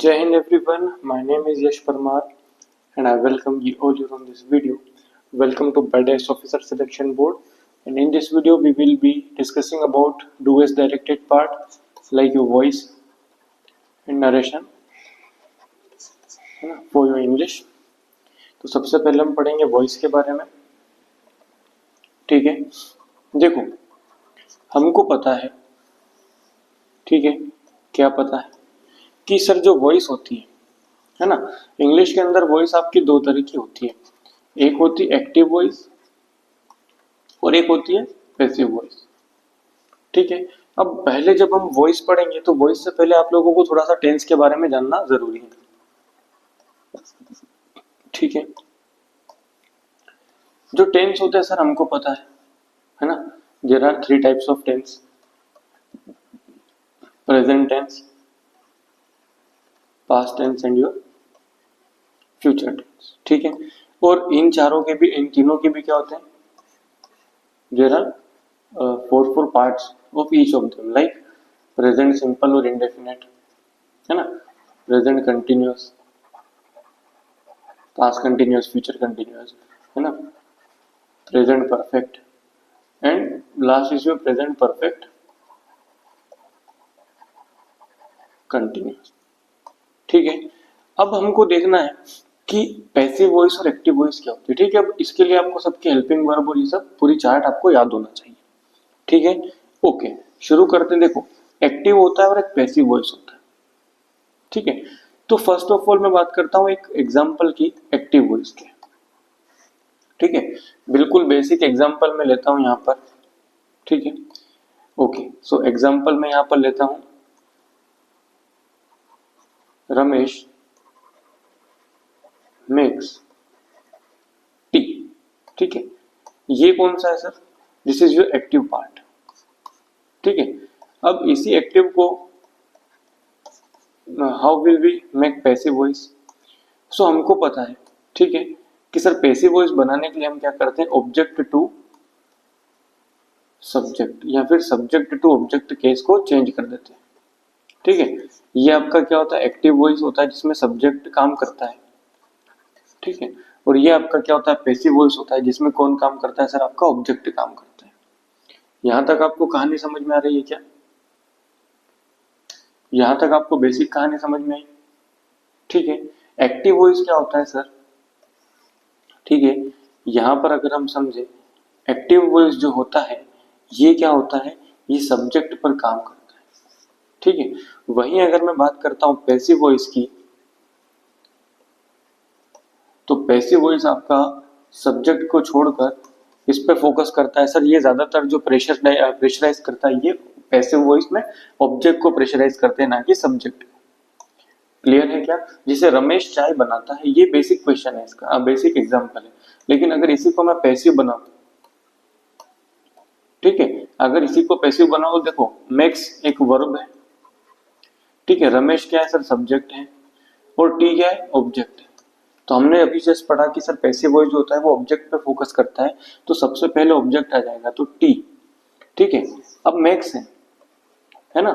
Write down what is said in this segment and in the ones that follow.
Jai Hind everyone, my name is Yash Parmar and I welcome you all on this video. Welcome to Badass Officer Selection Board, and in this video we will be discussing about duets directed part like your voice and narration for your English. तो सबसे पहले हम पढ़ेंगे voice के बारे में। ठीक है, देखो हमको पता है, ठीक है, क्या पता है कि सर जो वॉइस होती है ना, इंग्लिश के अंदर वॉइस आपकी दो तरह की होती है। एक होती है एक्टिव वॉइस और एक होती है पैसिव वॉइस। ठीक है, अब पहले जब हम वॉइस पढ़ेंगे तो वॉइस से पहले आप लोगों को थोड़ा सा टेंस के बारे में जानना जरूरी है। ठीक है, जो टेंस होते हैं सर हमको पता है ना, there are 3 types of tense, present tense, past tense and your future tense. ठीक है, और इन तीनों के भी क्या होते हैं, there are 4 parts of each of them, like present simple और इंडेफिनिट, है ना, present continuous, past continuous, future continuous, है ना, present perfect and last is your present perfect continuous. ठीक है, अब हमको देखना है कि पैसिव वॉइस और एक्टिव वॉइस क्या होती है। ठीक है, अब इसके लिए आपको सबके हेल्पिंग वर्ब और ये सब पूरी चार्ट आपको याद होना चाहिए। ठीक है, ओके, शुरू करते हैं। देखो एक्टिव होता है और एक पैसिव वॉइस होता है। ठीक है, तो फर्स्ट ऑफ ऑल मैं बात करता हूँ एक एग्जांपल की एक्टिव वॉइस के। ठीक है, बिल्कुल बेसिक एग्जांपल मैं लेता हूँ यहाँ पर। ठीक है, ओके, सो एग्जांपल मैं यहाँ पर लेता हूँ, रमेश मेक्स टी। ठीक है, ये कौन सा है sir, this is your active part. ठीक है, अब इसी एक्टिव को how will we make passive voice. So हमको पता है, ठीक है, कि सर पैसिव वॉइस बनाने के लिए हम क्या करते हैं, ऑब्जेक्ट टू सब्जेक्ट या फिर सब्जेक्ट टू ऑब्जेक्ट केस को चेंज कर देते हैं। ठीक है, ये आपका क्या होता है, एक्टिव वॉइस होता है जिसमें सब्जेक्ट काम करता है। ठीक है, और ये आपका क्या होता है, पैसिव वॉइस होता है जिसमें कौन काम करता है सर, आपका ऑब्जेक्ट काम करता है। यहां तक आपको कहानी समझ में आ रही है क्या, यहां तक आपको बेसिक कहानी समझ में आई। ठीक है, एक्टिव वॉइस क्या होता है सर, ठीक है, यहां पर अगर हम समझे एक्टिव वॉइस जो होता है ये क्या होता है, ये सब्जेक्ट पर काम करता है। ठीक है, वहीं अगर मैं बात करता हूं पैसिव वॉइस की, तो पैसिव वॉइस आपका सब्जेक्ट को छोड़कर इस पे फोकस करता है। सर ये ज्यादातर जो प्रेशराइज करता है, ये पैसिव वॉइस में ऑब्जेक्ट को प्रेशराइज करते हैं, ना कि सब्जेक्ट। क्लियर है क्या, जिसे रमेश चाय बनाता है, ये बेसिक क्वेश्चन है, इसका बेसिक एग्जांपल है। लेकिन अगर इसी को मैं पैसिव बनाऊं, ठीक है, अगर इसी को पैसिव बनाओ तो देखो मेक्स एक वर्ब है, ठीक है, रमेश क्या है सर, सब्जेक्ट है, और टी क्या है, ऑब्जेक्ट है। तो हमने अभी जस्ट पढ़ा कि सर पैसिव वॉइस जो होता है वो ऑब्जेक्ट पे फोकस करता है, तो सबसे पहले ऑब्जेक्ट आ जाएगा, तो टी। ठीक है, अब मैक्स है ना,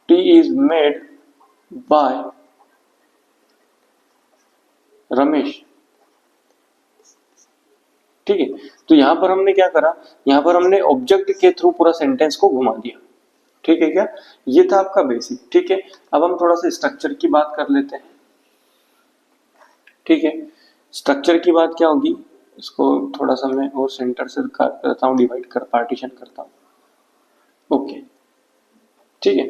T is made by Ramesh. ठीक है, तो यहां पर हमने क्या करा, यहां पर हमने ऑब्जेक्ट के थ्रू पूरा सेंटेंस को घुमा दिया। ठीक है क्या, ये था आपका बेसिक। ठीक है, अब हम थोड़ा सा स्ट्रक्चर की बात कर लेते हैं। ठीक है, स्ट्रक्चर की बात क्या होगी, इसको थोड़ा सा मैं और सेंटर से करता हूँ, डिवाइड कर पार्टीशन करता हूँ। ओके, ठीक है,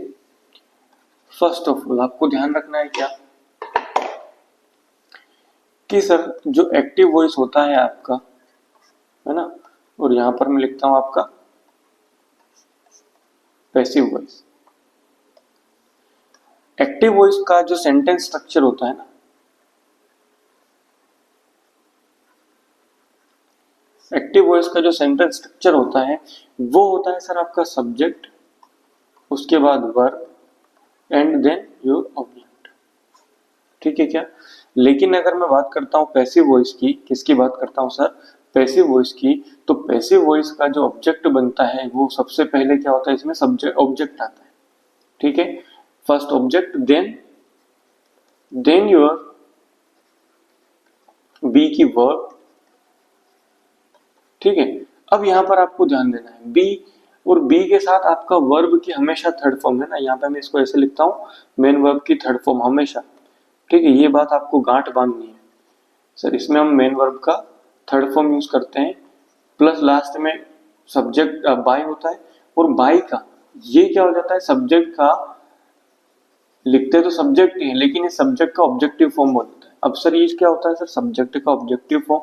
फर्स्ट ऑफ ऑल आपको ध्यान रखना है क्या, कि सर जो एक्टिव वॉइस होता है आपका, है ना, और यहां पर मैं लिखता हूं आपका पैसिव वॉइस। एक्टिव वॉइस का जो सेंटेंस स्ट्रक्चर होता है ना, एक्टिव वॉइस का जो सेंटेंस स्ट्रक्चर होता है वो होता है सर आपका सब्जेक्ट, उसके बाद verb and then your object. ठीक है क्या, लेकिन अगर मैं बात करता हूं पैसिव वॉइस की, किसकी बात करता हूं सर, पैसिव वॉइस की, तो पैसिव वॉइस का जो ऑब्जेक्ट बनता है वो सबसे पहले क्या होता है, इसमें सब्जेक्ट ऑब्जेक्ट आता है। ठीक है, first object then then your be की वर्ब, ठीक है। अब यहां पर आपको ध्यान देना है बी और बी के साथ आपका वर्ब की हमेशा थर्ड फॉर्म है ना, यहाँ पे मैं इसको ऐसे लिखता हूँ मेन वर्ब की थर्ड फॉर्म हमेशा, ठीक है। ये बात आपको गांठ बांधनी है सर, इसमें हम मेन वर्ब का थर्ड फॉर्म यूज करते हैं, प्लस लास्ट में सब्जेक्ट बाय होता है, और बाय का ये क्या हो जाता है, सब्जेक्ट का लिखते तो सब्जेक्ट ही है लेकिन ये सब्जेक्ट का ऑब्जेक्टिव फॉर्म बोलता है। अब सर ये क्या होता है सर, सब्जेक्ट का ऑब्जेक्टिव फॉर्म।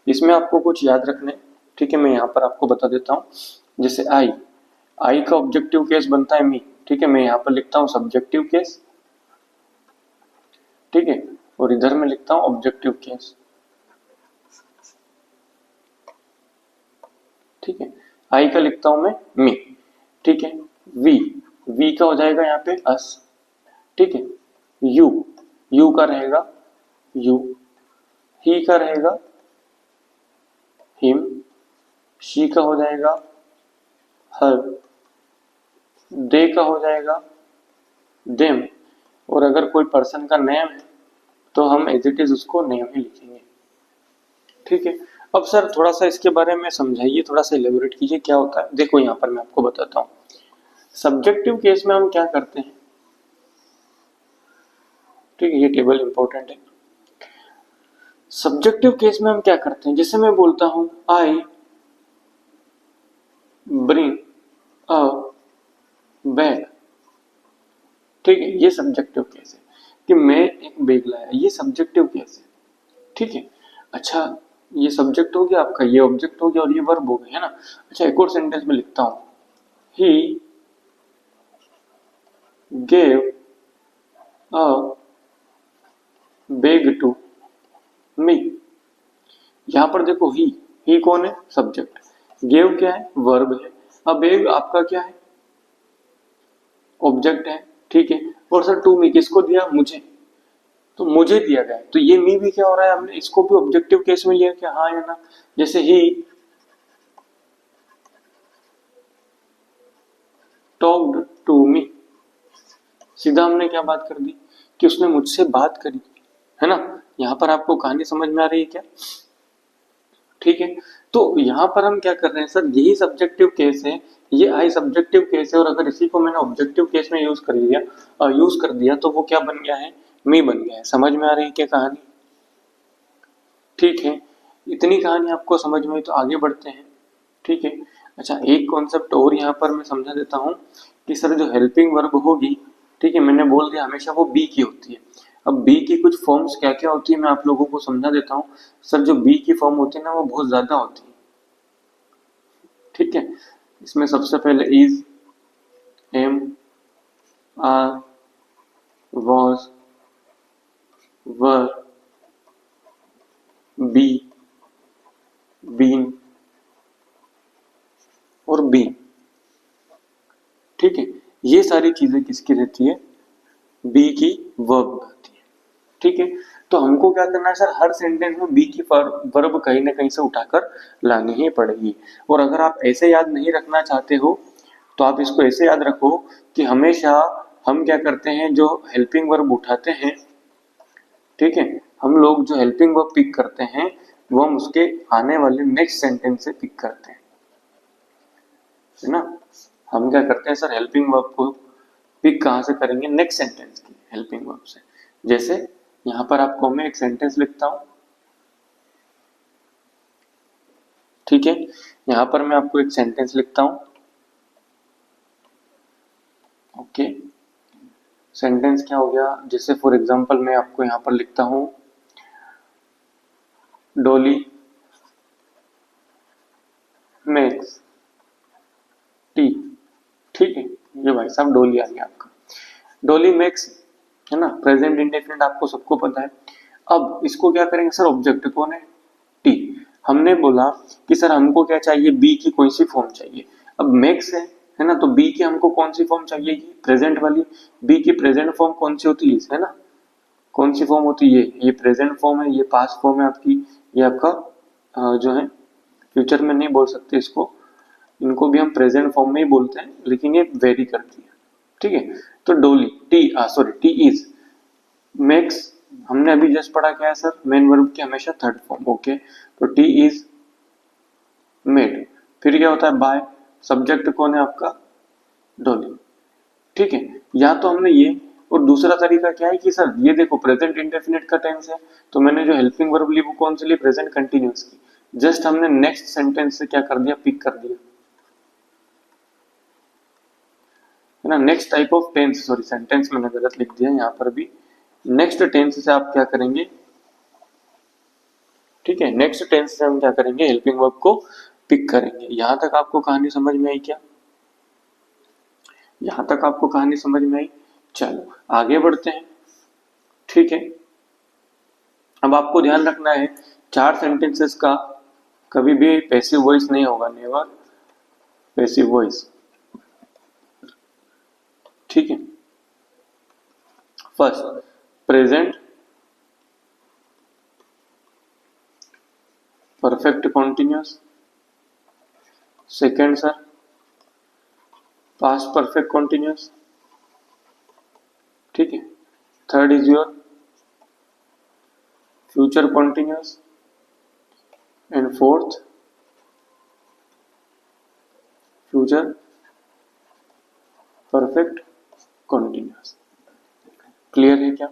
इसमें आपको कुछ याद रखने, ठीक है, मैं यहाँ पर आपको बता देता हूँ। जैसे आई का ऑब्जेक्टिव केस बनता है मी, ठीक है, मैं यहाँ पर लिखता हूँ सब्जेक्टिव केस, ठीक है, और इधर मैं लिखता हूँ ऑब्जेक्टिव केस, ठीक है। आई का लिखता हूं मैं मी, ठीक है। वी का हो जाएगा यहाँ पे अस, ठीक है। यू का रहेगा यू, ही का रहेगा हिम, शी का हो जाएगा हर, दे का हो जाएगा देम, और अगर कोई पर्सन का नेम है तो हम एज इट इज उसको नेम ही लिखेंगे, ठीक है। अब सर थोड़ा सा इसके बारे में समझाइए, थोड़ा सा इलेबोरेट कीजिए क्या होता है। देखो यहाँ पर मैं आपको बताता हूँ, सब्जेक्टिव केस में हम क्या करते हैं, ठीक है, ये टेबल इंपॉर्टेंट है। सब्जेक्टिव केस में हम क्या करते हैं, जैसे मैं बोलता हूं आई ब्रिंग अ बैग, ठीक है, ये सब्जेक्टिव केस है कि मैं एक बैग लाया, ये सब्जेक्टिव केस है, ठीक है। अच्छा, ये सब्जेक्ट हो गया आपका, ये ऑब्जेक्ट हो गया और ये वर्ब हो गया, है ना। अच्छा, एक और सेंटेंस में लिखता हूं, he gave a bag to me. यहां पर देखो ही कौन है, सब्जेक्ट, गेव क्या है, वर्ब है, अब बैग आपका क्या है, ऑब्जेक्ट है, ठीक है। और सर टू मी किसको दिया, मुझे, तो मुझे दिया गया, तो ये मी भी क्या हो रहा है, हमने इसको भी ऑब्जेक्टिव केस में लिया क्या, हाँ या ना। जैसे ही टॉक्ड टू मी, सीधा हमने क्या बात कर दी कि उसने मुझसे बात करी, है ना। यहाँ पर आपको कहानी समझ में आ रही है क्या, ठीक है। तो यहाँ पर हम क्या कर रहे हैं सर, यही सब्जेक्टिव केस है, ये आई सब्जेक्टिव केस है, और अगर इसी को मैंने ऑब्जेक्टिव केस में यूज कर दिया तो वो क्या बन गया है, मी बन गया है। समझ में आ रही है क्या कहानी, ठीक है। इतनी कहानी आपको समझ में आई तो आगे बढ़ते हैं, ठीक है। अच्छा, एक कॉन्सेप्ट और यहाँ पर मैं समझा देता हूँ कि सर जो हेल्पिंग वर्ब होगी, ठीक है, मैंने बोल दिया हमेशा वो बी की होती है। अब बी की कुछ फॉर्म्स क्या क्या होती है मैं आप लोगों को समझा देता हूँ। सर जो बी की फॉर्म होती है ना वो बहुत ज्यादा होती है, ठीक है। इसमें सबसे पहले is, am, are, was, were, be, been और बी, ठीक है। ये सारी चीजें किसकी रहती है, बी की वर्ब होती है, ठीक है। तो हमको क्या करना है सर, हर सेंटेंस में बी की वर्ब कहीं ना कहीं से उठाकर लानी ही पड़ेगी। और अगर आप ऐसे याद नहीं रखना चाहते हो तो आप इसको ऐसे याद रखो कि हमेशा हम क्या करते हैं, जो हेल्पिंग वर्ब उठाते हैं, ठीक है, हम लोग जो हेल्पिंग वर्ब पिक करते हैं वो हम उसके आने वाले नेक्स्ट सेंटेंस से पिक करते हैं, है ना। हम क्या करते हैं सर, हेल्पिंग वर्ब को पिक कहां से करेंगे, नेक्स्ट सेंटेंस की हेल्पिंग वर्ब से। जैसे यहां पर आपको मैं एक सेंटेंस लिखता हूं, ठीक है, यहां पर मैं आपको एक सेंटेंस लिखता हूं, ओके। सेंटेंस क्या हो गया, जैसे फॉर एग्जांपल मैं आपको यहां पर लिखता हूं, डॉली मेक्स टी, ठीक है, ये भाई साहब डॉली आ गया आपका, डॉली मेक्स, है ना, प्रेजेंट इंडेफिनिट आपको सबको पता है। अब इसको क्या करेंगे सर, ऑब्जेक्ट कौन है, टी। हमने बोला कि सर हमको क्या चाहिए, बी की कौन सी फॉर्म चाहिए, अब मैक्स है ना, तो बी की हमको कौन सी फॉर्म चाहिए, प्रेजेंट वाली। बी की प्रेजेंट फॉर्म कौन सी होती है ना, कौन सी फॉर्म होती है, ये प्रेजेंट फॉर्म है, ये पास्ट फॉर्म है आपकी, ये आपका जो है फ्यूचर में नहीं बोल सकते इसको, इनको भी हम प्रेजेंट फॉर्म में ही बोलते हैं लेकिन ये वेरी करती है, ठीक है। तो डोली T, sorry T is, makes, हमने अभी जस्ट पढ़ा क्या है सर, मेन वर्ब की हमेशा थर्ड फॉर्म। ओके, तो टी इज मेड। फिर क्या होता है, बाय, सब्जेक्ट कौन है आपका, डॉली। ठीक है, या तो हमने ये, और दूसरा तरीका क्या है कि सर ये देखो प्रेजेंट इंडेफिनिट का टेंस है, तो मैंने जो हेल्पिंग वर्ब ली वो कौन सी ली, प्रेजेंट कंटिन्यूअस की। जस्ट हमने नेक्स्ट सेंटेंस से क्या कर दिया, पिक कर दिया, है ना। Next type of tense, sorry sentence मैंने गलत लिख दिया यहाँ पर भी, नेक्स्ट टेंस से आप क्या करेंगे, ठीक है, नेक्स्ट टेंस से हम क्या करेंगे, हेल्पिंग वर्ब को पिक करेंगे। यहां तक आपको कहानी समझ में आई क्या, यहां तक आपको कहानी समझ में आई। चलो आगे बढ़ते हैं। ठीक है, अब आपको ध्यान रखना है, चार सेंटेंसेस का कभी भी पैसिव वॉइस नहीं होगा, नेवर पैसिव वॉइस। ठीक है, first present perfect continuous, second sir past perfect continuous, ठीक है, third is your future continuous, and fourth future perfect continuous. Clear है क्या,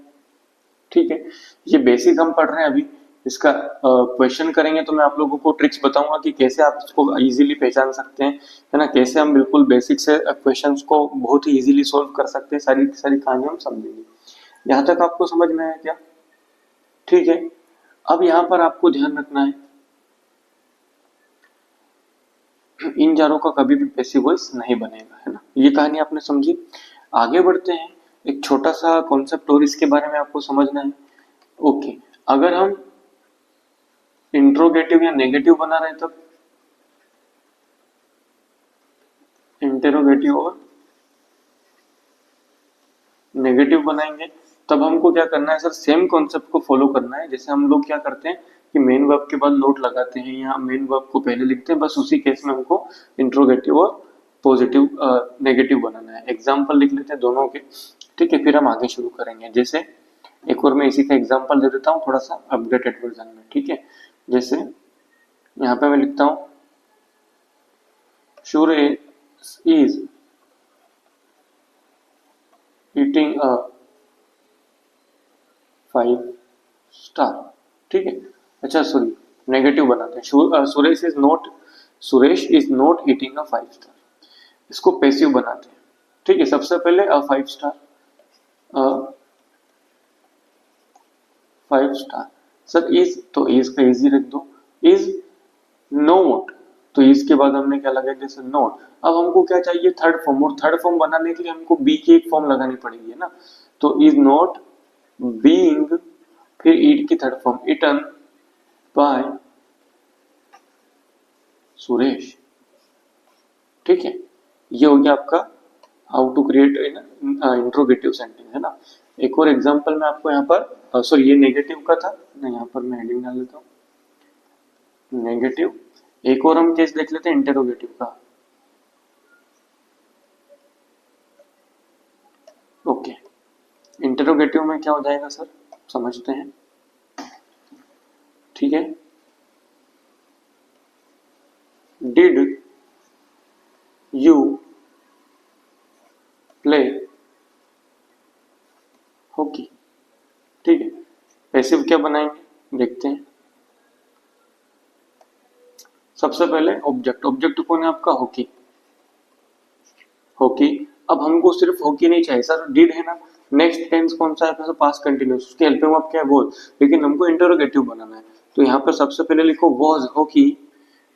ठीक है, ये बेसिक हम पढ़ रहे हैं अभी। इसका क्वेश्चन करेंगे तो मैं आप लोगों को ट्रिक्स बताऊंगा कि कैसे आप इसको इजीली पहचान सकते हैं, है ना, कैसे हम बिल्कुल बेसिक से क्वेश्चंस को बहुत ही इजीली सॉल्व कर सकते हैं, सारी सारी कहानी हम समझेंगे। यहाँ तक आपको समझ में आया क्या, ठीक है। अब यहाँ पर आपको ध्यान रखना है, इन चारों का कभी भी पैसिव वॉइस नहीं बनेगा, है ना, ये कहानी आपने समझी। आगे बढ़ते हैं, एक छोटा सा कॉन्सेप्ट और इसके बारे में आपको समझना है। ओके, अगर हम इंट्रोगेटिव या नेगेटिव बना रहे हैं तब, इंटेरोगेटिव और नेगेटिव बनाएंगे तब हमको क्या करना है सर, सेम कॉन्सेप्ट को फॉलो करना है। जैसे हम लोग क्या करते हैं कि मेन वर्ब के बाद नोट लगाते हैं या मेन वर्ब को पहले लिखते हैं, बस उसी केस में हमको इंट्रोगेटिव और पॉजिटिव नेगेटिव बनाना है। एग्जाम्पल लिख लेते हैं दोनों के, ठीक है, फिर हम आगे शुरू करेंगे। जैसे एक और मैं इसी का एग्जाम्पल दे देता हूँ थोड़ा सा अपडेटेड वर्जन में, ठीक है। जैसे यहाँ पे मैं लिखता हूँ, Suresh is eating a 5 star, ठीक है। अच्छा सॉरी, नेगेटिव बनाते हैं, Suresh is not eating a 5 star, इसको पैसिव बनाते हैं, ठीक है। सबसे पहले अ 5 star, a 5 star, sir is, तो इज का इजी रख दो, इज नोट, तो इसके बाद हमने क्या लगाया, जैसे नोट। अब हमको क्या चाहिए, थर्ड फॉर्म, और थर्ड फॉर्म बनाने के लिए हमको बी की एक फॉर्म लगानी पड़ेगी, है ना। तो इज नॉट बीइंग, फिर ईट की third form eaten by Suresh, ठीक है। ये हो गया आपका how to create interrogative sentence, है ना। एक और एग्जांपल मैं आपको यहाँ पर, सॉरी ये नेगेटिव का था ना, यहाँ पर मैं हेडिंग डाल देता हूँ नेगेटिव। एक और हम केस देख लेते हैं इंटेरोगेटिव का। ओके, इंटेरोगेटिव में क्या हो जाएगा सर, समझते हैं, ठीक है। डिड यू प्ले हॉकी, ठीक है। पैसिव क्या बनाएंगे देखते हैं। सबसे पहले ऑब्जेक्ट, ऑब्जेक्ट कौन है आपका, हॉकी, हॉकी। अब हमको सिर्फ हॉकी नहीं चाहिए सर, डिड है ना, नेक्स्ट टेंस कौन सा है, पास्ट कंटिन्यूअस, उसके हेल्पिंग वर्ब क्या है, वॉज, लेकिन हमको इंटरोगेटिव बनाना है। तो यहाँ पर सबसे पहले लिखो वॉज हॉकी,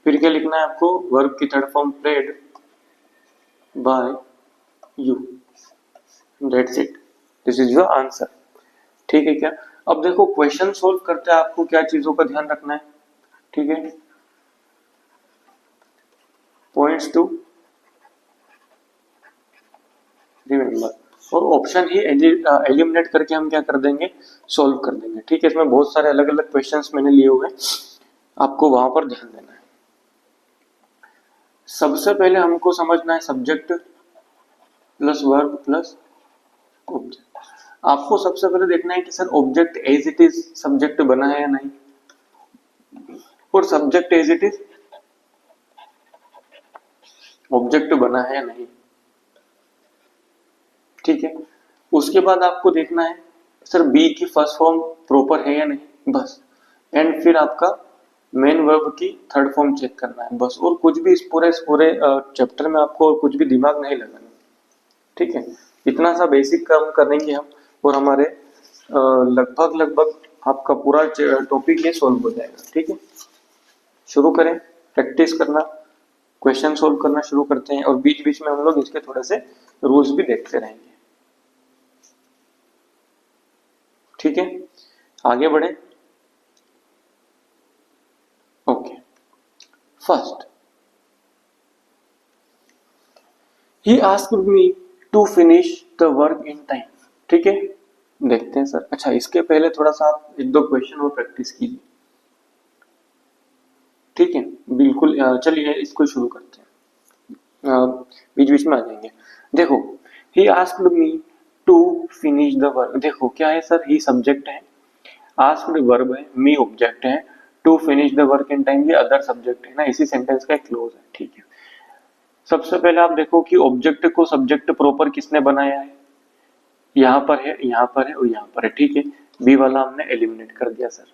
फिर क्या लिखना है आपको, वर्ब की third form played by you, that's it, this is your answer, ठीक है क्या। अब देखो क्वेश्चन सोल्व करते हैं, आपको क्या चीजों का ध्यान रखना है, ठीक है। पॉइंट्स टू रिमेंबर, और ऑप्शन ही एलिमिनेट करके हम क्या कर देंगे, सॉल्व कर देंगे, ठीक है। इसमें बहुत सारे अलग अलग क्वेश्चंस मैंने लिए हुए, आपको वहां पर ध्यान देना है। सबसे पहले हमको समझना है subject plus verb plus object. आपको सबसे पहले देखना है कि sir object as it is subject बना है या नहीं, और subject as it is object बना है या नहीं, ठीक है। उसके बाद आपको देखना है सर बी की फर्स्ट फॉर्म प्रॉपर है या नहीं, बस। एंड फिर आपका मेन वर्ब की थर्ड फॉर्म चेक करना है, बस। और कुछ भी इस पूरे चैप्टर में आपको कुछ भी दिमाग नहीं लगाना, ठीक है। इतना सा बेसिक काम करेंगे हम, और हमारे लगभग लगभग आपका पूरा टॉपिक ये सॉल्व हो जाएगा, ठीक है। शुरू करें प्रैक्टिस करना, क्वेश्चन सोल्व करना शुरू करते हैं, और बीच बीच में हम लोग इसके थोड़े से रूल्स भी देखते रहेंगे, ठीक है। आगे बढ़े। Okay, first he asked me to finish the work in time, ठीक है। देखते हैं सर, अच्छा इसके पहले थोड़ा सा आप एक दो क्वेश्चन और प्रैक्टिस कीजिए, ठीक है। बिल्कुल, चलिए इसको शुरू करते हैं, बीच बीच में आ जाएंगे। देखो, he asked me to finish the work, देखो क्या है सर, ही सब्जेक्ट है, आस्क्ड वर्ब है, मी ऑब्जेक्ट है, to finish the work in time ये अदर सब्जेक्ट है ना, इसी सेंटेंस का एक क्लोज है, ठीक है। सबसे पहले आप देखो कि ऑब्जेक्ट को सब्जेक्ट प्रॉपर किसने बनाया है, यहाँ पर है, यहाँ पर है और यहाँ पर है, ठीक है। बी वाला हमने एलिमिनेट कर दिया सर,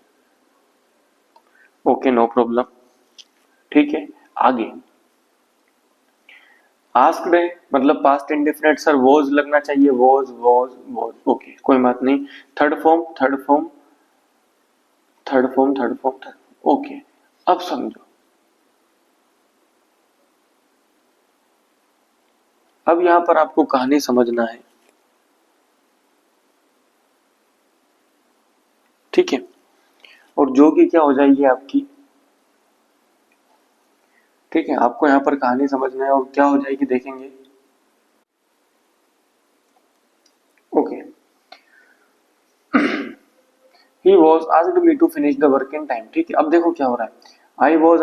ओके नो प्रॉब्लम, ठीक है। आगे आस्क्ड है मतलब पास्ट इंडेफिनिट सर, वॉज लगना चाहिए, वॉज, ओके कोई बात नहीं। Third form third form third form third form third, okay. अब समझो, अब यहां पर आपको कहानी समझना है, ठीक है। और जो कि क्या हो जाएगी आपकी, ठीक है, आपको यहाँ पर कहानी समझना है और क्या हो जाएगी देखेंगे, okay. He was asked me to finish the work in time, ठीक है। अब देखो क्या हो रहा है, आई वॉज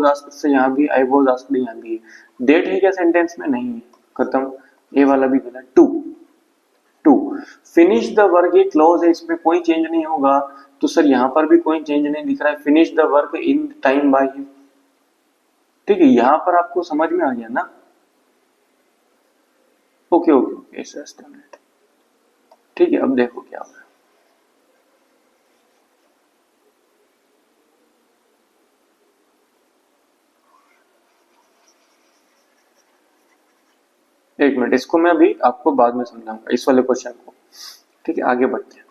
आस्क्ड से यहाँ भी, आई वॉज आस्क्ड यहाँ भी, डेट है क्या सेंटेंस में, नहीं है, खत्म। ये वाला भी गलत। To to finish the work ये क्लॉज है, इसमें कोई चेंज नहीं होगा, तो सर यहाँ पर भी कोई चेंज नहीं दिख रहा है, finish the work in time by him, ठीक है। यहाँ पर आपको समझ में आ गया ना, ओके ओके ओके, ठीक है। अब देखो क्या हो रहा है, एक मिनट, इसको मैं अभी आपको बाद में समझाऊंगा इस वाले क्वेश्चन को, ठीक है। आगे बढ़ते हैं।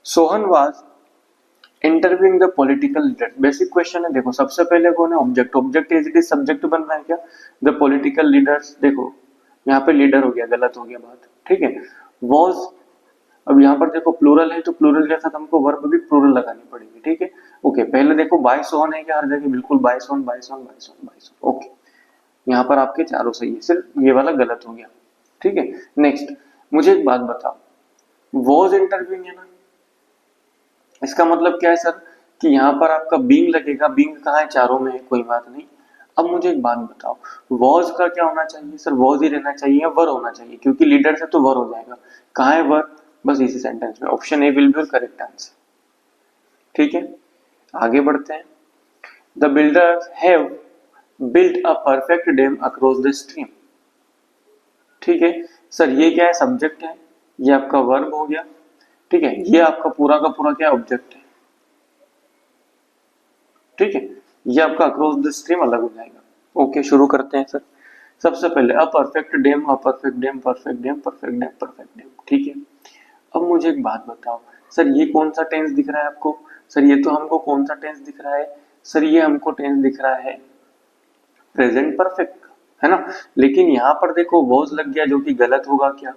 Sohan was interviewing the political leader, basic question है। देखो सबसे पहले कौन है, object, object as it is subject बन रहा है क्या, द पॉलिटिकल लीडर्स, देखो यहाँ पे लीडर हो गया, गलत हो गया बात, ठीक है। वॉज, अब यहाँ पर देखो प्लूरल है, तो प्लूरल के साथ हमको वर्ब भी प्लूरल लगानी पड़ेगी, ठीक है। ओके, पहले देखो बाय सोहन है क्या हर जगह, बिल्कुल by Sohan by Sohan by Sohan by Sohan, okay. यहाँ पर आपके चारों सही है, सिर्फ ये वाला गलत हो गया, ठीक है। नेक्स्ट, मुझे एक बात बताओ, वॉज इंटरव्यूइंग है ना, इसका मतलब क्या है सर, कि यहाँ पर आपका बींग लगेगा, बींग कहाँ है, चारों में है, कोई बात नहीं। अब मुझे एक बात बताओ, वॉज का क्या होना चाहिए सर, वॉज ही रहना चाहिए या वर होना चाहिए, क्योंकि लीडर से तो वर हो जाएगा, कहाँ है वर, बस इसी सेंटेंस में, option A will B correct answer, ठीक है। आगे बढ़ते हैं। The builders have built a perfect dam across the stream, ठीक है। सर ये क्या है, सब्जेक्ट है, ये आपका वर्ब हो गया, ठीक है। ये आपका पूरा का पूरा क्या ऑब्जेक्ट है, ठीक है। ये आपका अक्रॉस द स्ट्रीम अलग हो जाएगा, ओके। शुरू करते हैं सर। सबसे पहले a perfect dam, a perfect dam, perfect dam, perfect dam, perfect dam, ठीक है। अब मुझे एक बात बताओ सर, ये कौन सा टेंस दिख रहा है आपको, सर ये तो हमको कौन सा टेंस दिख रहा है, सर ये हमको टेंस दिख रहा है प्रेजेंट परफेक्ट, है ना। लेकिन यहाँ पर देखो वॉज लग गया, जो कि गलत होगा क्या,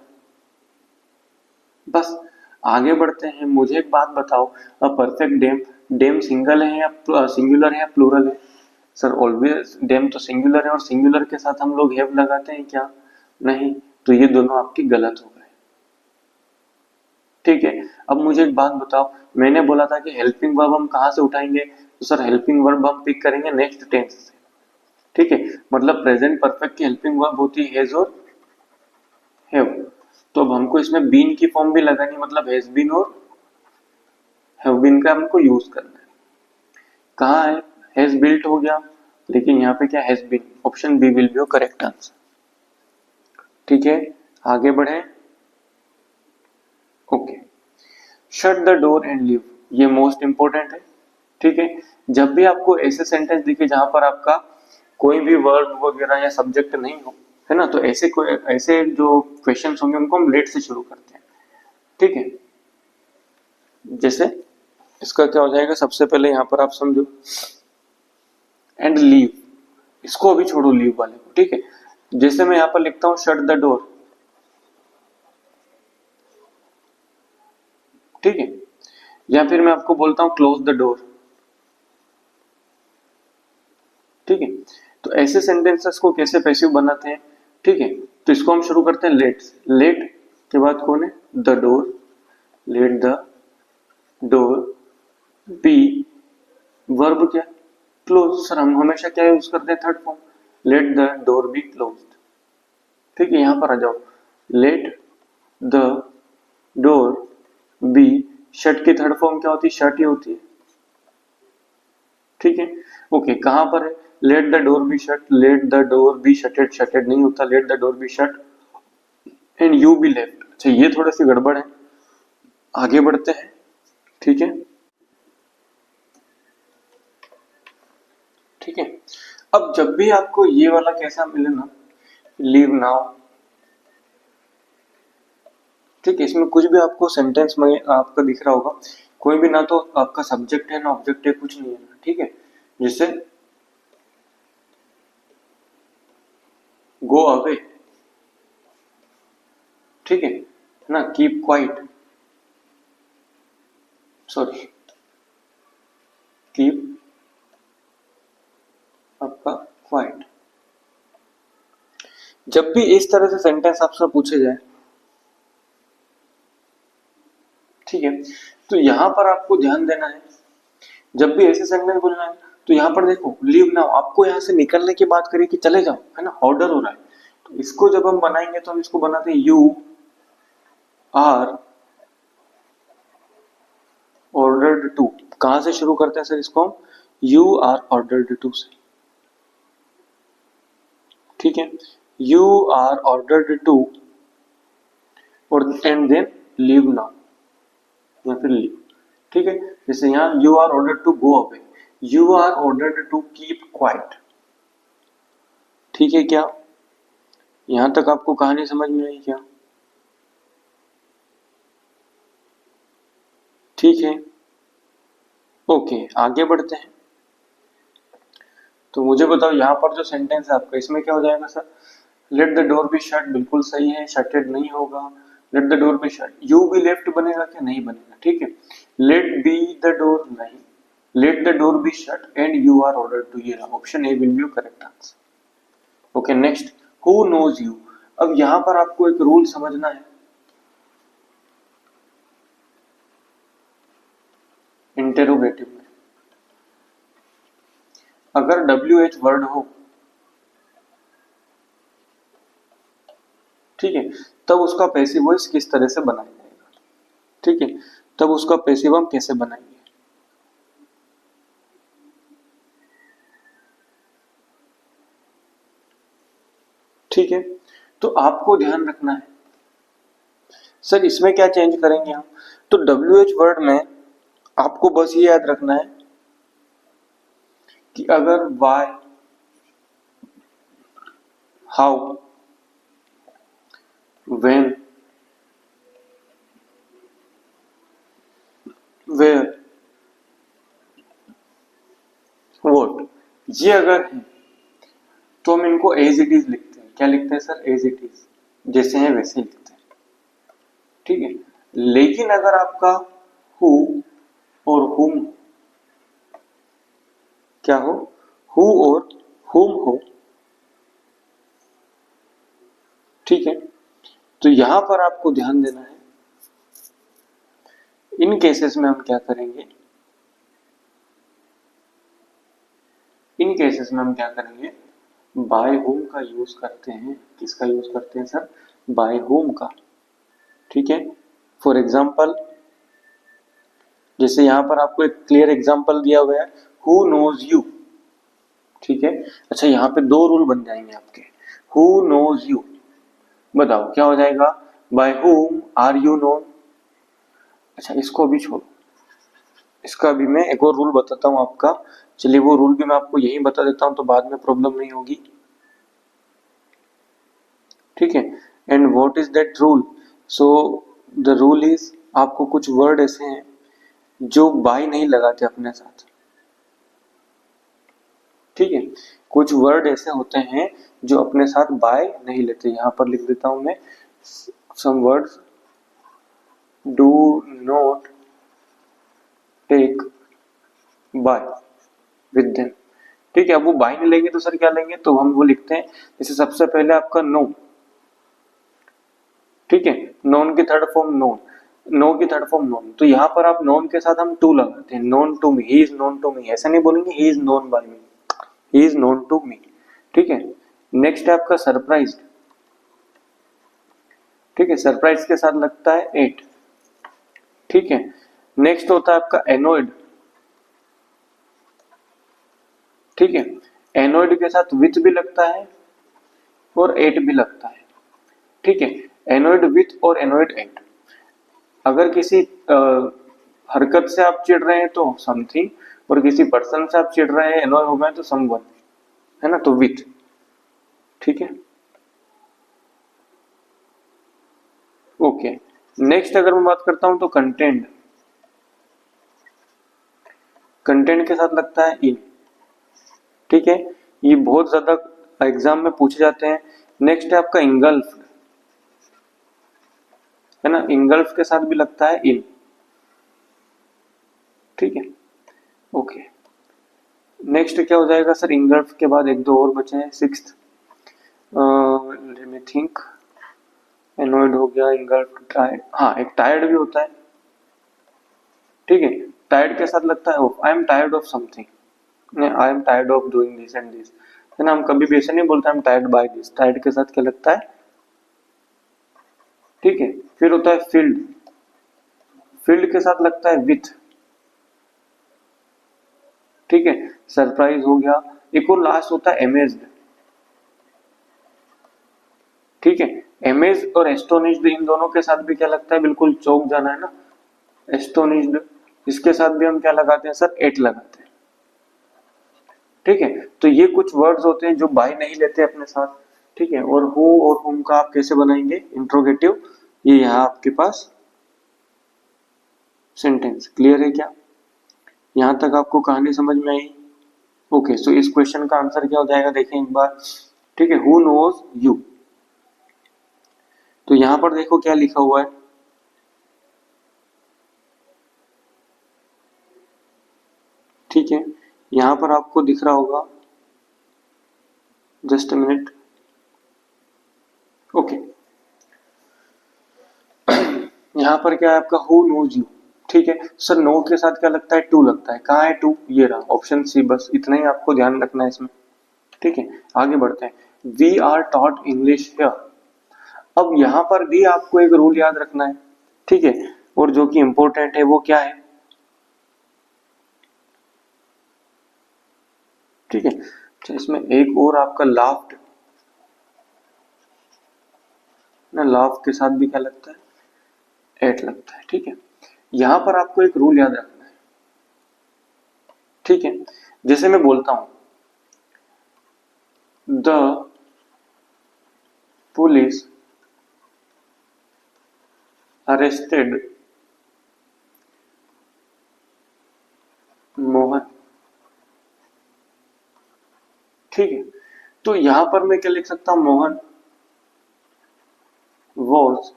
बस। आगे बढ़ते हैं। मुझे एक बात बताओ, a perfect dame, dame single है या सिंगुलर है या प्लूरल है, सर ऑलवेज डेम तो सिंगुलर है, और सिंगुलर के साथ हम लोग हैव लगाते हैं क्या, नहीं, तो ये दोनों आपके गलत हो गए, ठीक है। अब मुझे एक बात बताओ, मैंने बोला था कि हेल्पिंग वर्ब हम कहाँ से उठाएंगे, तो सर हेल्पिंग वर्ब हम पिक करेंगे नेक्स्ट टेंस से, ठीक है। मतलब प्रेजेंट परफेक्ट की हेल्पिंग वर्ब होती है हैज और हैव, तो अब हमको इसमें बीन की फॉर्म भी लगानी, मतलब हैज बीन और हैव बीन का हमको यूज करना है। कहाँ है, हैज बिल्ट हो गया, लेकिन यहाँ पे क्या has been, option B will be your correct answer. ठीक है, आगे बढ़े। Okay, shut the door and leave, ये मोस्ट इंपोर्टेंट है। ठीक है, जब भी आपको ऐसे सेंटेंस दिखे जहां पर आपका कोई भी वर्ब वगैरह या सब्जेक्ट नहीं हो, है ना, तो ऐसे जो क्वेश्चंस होंगे उनको हम लेट से शुरू करते हैं। ठीक है, जैसे इसका क्या हो जाएगा, सबसे पहले यहां पर आप समझो एंड लीव, इसको अभी छोड़ो लीव वाले को। ठीक है, जैसे मैं यहां पर लिखता हूं शट द डोर, ठीक है, या फिर मैं आपको बोलता हूं क्लोज द डोर। ठीक है, तो ऐसे सेंटेंसेस को कैसे पैसिव बनाते हैं। ठीक है, तो इसको हम शुरू करते हैं लेट से। लेट के बाद कौन है, the door, let the door be, verb क्या, क्लोज। सर हम हमेशा क्या यूज करते हैं, third form, let the door be closed. ठीक है, यहां पर आ जाओ, let the door be, shut की थर्ड फॉर्म क्या होती है, शट ही होती है। ठीक है, ओके, कहां पर है, let the door be shut, let the door be shutted, shutted नहीं होता, let the door be shut and you be left. अच्छा, ये थोड़ी सी गड़बड़ है, आगे बढ़ते हैं। ठीक है, ठीक है, अब जब भी आपको ये वाला कैसा मिले ना, लीव नाउ, ठीक है, इसमें कुछ भी आपको सेंटेंस में आपका दिख रहा होगा, कोई भी ना तो आपका सब्जेक्ट है ना ऑब्जेक्ट है, कुछ नहीं है। ठीक है, जैसे गो अवे, ठीक है ना, कीप क्वाइट, सॉरी कीप आपका क्वाइट। जब भी इस तरह से सेंटेंस आपसे पूछे जाए, ठीक है, तो यहां पर आपको ध्यान देना है, जब भी ऐसे सेंटेंस बोलना है तो यहां पर देखो लीव नाउ, आपको यहां से निकलने की बात करिए कि चले जाओ, है ना, ऑर्डर हो रहा है, तो इसको जब हम बनाएंगे तो हम इसको बनाते हैं यू आर ऑर्डर्ड टू। कहां से शुरू करते हैं सर इसको हम, यू आर ऑर्डर्ड टू से। ठीक है, यू आर ऑर्डर्ड टू और एंड देन लीव नाउ या फिर लीव। ठीक है, जैसे यहाँ you are ordered to go away, you are ordered to keep quiet. ठीक है, क्या यहां तक आपको कहानी समझ में आई क्या, ठीक है, ओके, आगे बढ़ते हैं। तो मुझे बताओ यहाँ पर जो सेंटेंस है आपका, इसमें क्या हो जाएगा sir, let the door be shut, बिल्कुल सही है, शटेड नहीं होगा, let the door be shut, you be left बनेगा क्या, नहीं बनेगा। ठीक है, लेट बी द डोर नहीं, let the door be shut and you are order to, ये रहा option A will be your correct answer. Okay, next, who knows you. अब यहां पर आपको एक रूल समझना है, इंटेरोगेटिव में अगर WH वर्ड हो, ठीक है, तब उसका पैसिव वॉइस किस तरह से बनाया जाएगा। ठीक है, तब उसका पैसिव हम कैसे बनाएंगे। ठीक है, तो आपको ध्यान रखना है, सर इसमें क्या चेंज करेंगे हम, तो WH वर्ड में आपको बस ये याद रखना है कि अगर why, how, when, where, what, ये अगर है तो हम इनको एज इट इज लिखते हैं। क्या लिखते हैं सर, एज इट इज, जैसे हैं वैसे लिखते हैं। ठीक है, लेकिन अगर आपका हु और हुम, क्या हो, हु और हुम हो, ठीक है, तो यहां पर आपको ध्यान देना है, इन केसेस में हम क्या करेंगे, इन केसेस में हम क्या करेंगे, बाय होम का यूज करते हैं। किसका यूज करते हैं सर, बाय होम का। ठीक है। फॉर एग्जाम्पल, जैसे यहाँ पर आपको एक क्लियर एग्जाम्पल दिया हुआ है, हु नोज यू, ठीक है। अच्छा, यहाँ पे दो रूल बन जाएंगे आपके, हु नोज यू, बताओ क्या हो जाएगा, by whom are you known. अच्छा, इसको अभी छोड़ो, इसका भी मैं एक और रूल बताता हूँ आपका। चलिए वो रूल भी मैं आपको यही बता देता हूँ, तो बाद में प्रॉब्लम नहीं होगी, ठीक है। And what is that rule, so the rule is, आपको कुछ वर्ड ऐसे हैं जो बाय नहीं लगाते अपने साथ, ठीक है। कुछ वर्ड ऐसे होते हैं जो अपने साथ बाय नहीं लेते। यहां पर लिख देता हूं मैं, some words do not take by with them, ठीक है। अब वो बाय नहीं लेंगे तो सर क्या लेंगे, तो हम वो लिखते हैं, जैसे सबसे पहले आपका नो, ठीक है। नॉन की थर्ड फॉर्म नोन, नो की थर्ड फॉर्म नॉन, तो यहाँ पर आप नॉन के साथ हम टू लगाते हैं, known to me, he is known to me, ऐसा नहीं बोलेंगे he is known by me, he is known to me, ठीक है। नेक्स्ट है आपका सरप्राइज, ठीक है, सरप्राइज के साथ लगता है एट, ठीक है। नेक्स्ट होता है आपका एनोइड, ठीक है। एनोइड के साथ विथ भी लगता है और एट भी लगता है, ठीक है। एनोइड विथ और एनोइड एट, अगर किसी हरकत से आप चिढ़ रहे हैं तो समथिंग, और किसी पर्सन से आप चिढ़ रहे हैं, एनोय हो गए तो समवन, है ना, तो विथ, ठीक है। ओके, नेक्स्ट अगर मैं बात करता हूं तो कंटेंट, कंटेंट के साथ लगता है इन, ठीक है। ये बहुत ज्यादा एग्जाम में पूछे जाते हैं। नेक्स्ट है आपका इंगल्फ, है ना, इंगल्फ के साथ भी लगता है इन, ठीक है। ओके, नेक्स्ट क्या हो जाएगा सर, इंगल्फ के बाद एक दो और बचे हैं, sixth, let me think, annoyed हो गया, इंगल्फ, टायर्ड, हाँ एक टायर्ड भी होता है, ठीक है। टायर्ड के साथ लगता है of, I am tired of something, I am tired of doing this and this, है ना, हम कभी भी ऐसे नहीं बोलते I am tired by this, tired के साथ क्या लगता है, ठीक है। फिर होता है फील्ड, फील्ड के साथ लगता है विथ, ठीक है। सरप्राइज हो गया, एक और लास्ट होता है अमेज्ड, ठीक है। अमेज और एस्टोनिश्ड, इन दोनों के साथ भी क्या लगता है, बिल्कुल चौंक जाना, है ना, एस्टोनिश्ड, इसके साथ भी हम क्या लगाते हैं सर, एट लगाते हैं, ठीक है। तो ये कुछ वर्ड्स होते हैं जो बाय नहीं लेते अपने साथ, ठीक है। और हु और हुम का आप कैसे बनाएंगे इंट्रोगेटिव, ये यहाँ आपके पास सेंटेंस, क्लियर है क्या, यहां तक आपको कहानी समझ में आई। ओके, सो इस क्वेश्चन का आंसर क्या हो जाएगा, देखें एक बार, ठीक है, हु नोज यू, तो यहां पर देखो क्या लिखा हुआ है, ठीक है। यहां पर आपको दिख रहा होगा, जस्ट अ मिनट, ओके, यहां पर क्या है आपका, हु नोज यू, ठीक है। सर नो के साथ क्या लगता है, टू लगता है, कहाँ है टू, ये रहा ऑप्शन सी, बस इतना ही आपको ध्यान रखना है इसमें, ठीक है। आगे बढ़ते हैं, we are taught English here, अब यहां पर भी आपको एक रूल याद रखना है, ठीक है, और जो कि इंपॉर्टेंट है वो क्या है, ठीक है। अच्छा, इसमें एक और आपका लाफ्ट, ना, लाफ के साथ भी क्या लगता है, एट लगता है, ठीक है। यहां पर आपको एक रूल याद रखना है, ठीक है। जैसे मैं बोलता हूं, द पुलिस अरेस्टेड मोहन, ठीक है। तो यहां पर मैं क्या लिख सकता हूं, Mohan was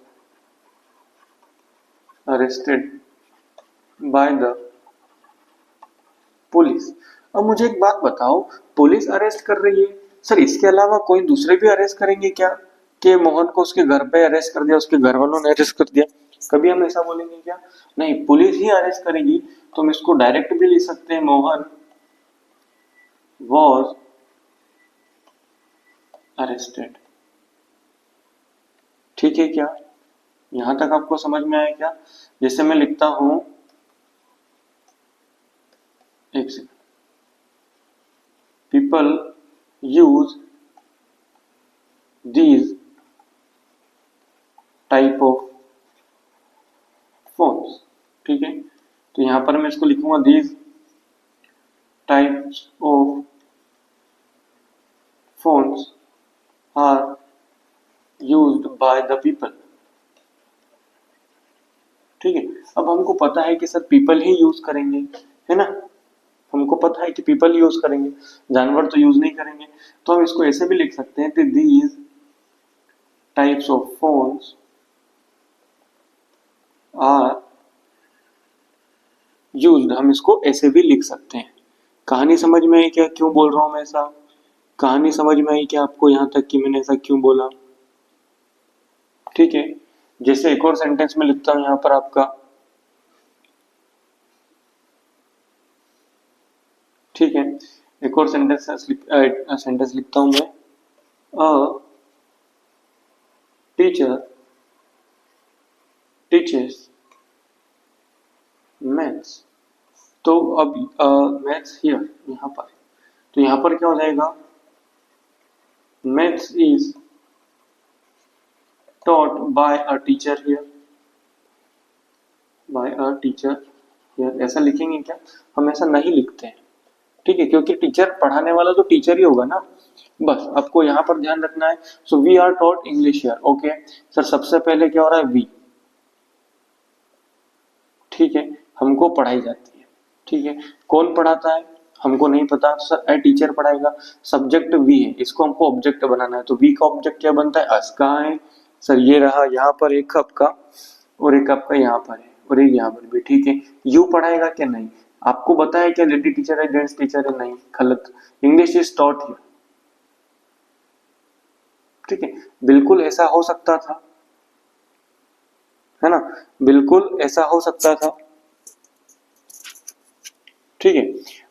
arrested by the police. अब मुझे एक बात बताओ, पुलिस अरेस्ट कर रही है, सर इसके अलावा कोई दूसरे भी अरेस्ट करेंगे क्या, कि मोहन को उसके घर पे अरेस्ट कर दिया, उसके घर वालों ने अरेस्ट कर दिया, कभी हम ऐसा बोलेंगे क्या, नहीं, पुलिस ही अरेस्ट करेगी, तो हम इसको डायरेक्ट भी लिख सकते हैं, मोहन वॉज अरेस्टेड, ठीक है क्या, यहां तक आपको समझ में आया क्या? जैसे मैं लिखता हूं, एक second, people use these type of phones, ठीक है। तो यहां पर मैं इसको लिखूंगा these types of phones are used by the people, ठीक है। अब हमको पता है कि सर पीपल ही यूज करेंगे, है ना, हमको पता है कि पीपल यूज करेंगे, जानवर तो यूज नहीं करेंगे। तो हम इसको ऐसे भी लिख सकते हैं कि these types of phones are used, हम इसको ऐसे भी लिख सकते हैं। कहानी समझ में आई क्या, क्यों बोल रहा हूं मैं ऐसा? कहानी समझ में आई क्या आपको यहां तक कि मैंने ऐसा क्यों बोला? ठीक है। जैसे एक और सेंटेंस में लिखता हूं यहां पर आपका, ठीक है, एक और सेंटेंस लिखता हूं मैं, अ टीचर टीचर्स मैथ्स। तो अब मैथ्स हियर, यहां पर, तो यहां पर क्या हो जाएगा, maths is taught by a teacher here, by a teacher here, ऐसा लिखेंगे क्या? हम ऐसा नहीं लिखते हैं, ठीक है, क्योंकि टीचर पढ़ाने वाला तो टीचर ही होगा ना। बस आपको यहाँ पर ध्यान रखना है। So we are taught English here, okay sir. सबसे पहले क्या हो रहा है, वी, ठीक है, हमको पढ़ाई जाती है, ठीक है। कौन पढ़ाता है हमको नहीं पता सर, ए टीचर पढ़ाएगा। सब्जेक्ट वी है, इसको हमको ऑब्जेक्ट बनाना है, तो वी का ऑब्जेक्ट क्या बनता है, अस। कहाँ है सर, ये रहा यहाँ पर एक आपका, और एक आपका यहाँ पर है, और एक यहाँ पर भी, ठीक है। यू पढ़ाएगा क्या, नहीं। आपको बताया क्या लेडी टीचर है जेंट्स टीचर है, नहीं, गलत। इंग्लिश इज टॉट हियर, ठीक है। बिल्कुल ऐसा हो सकता था, है ना, बिल्कुल ऐसा हो सकता था, ठीक है।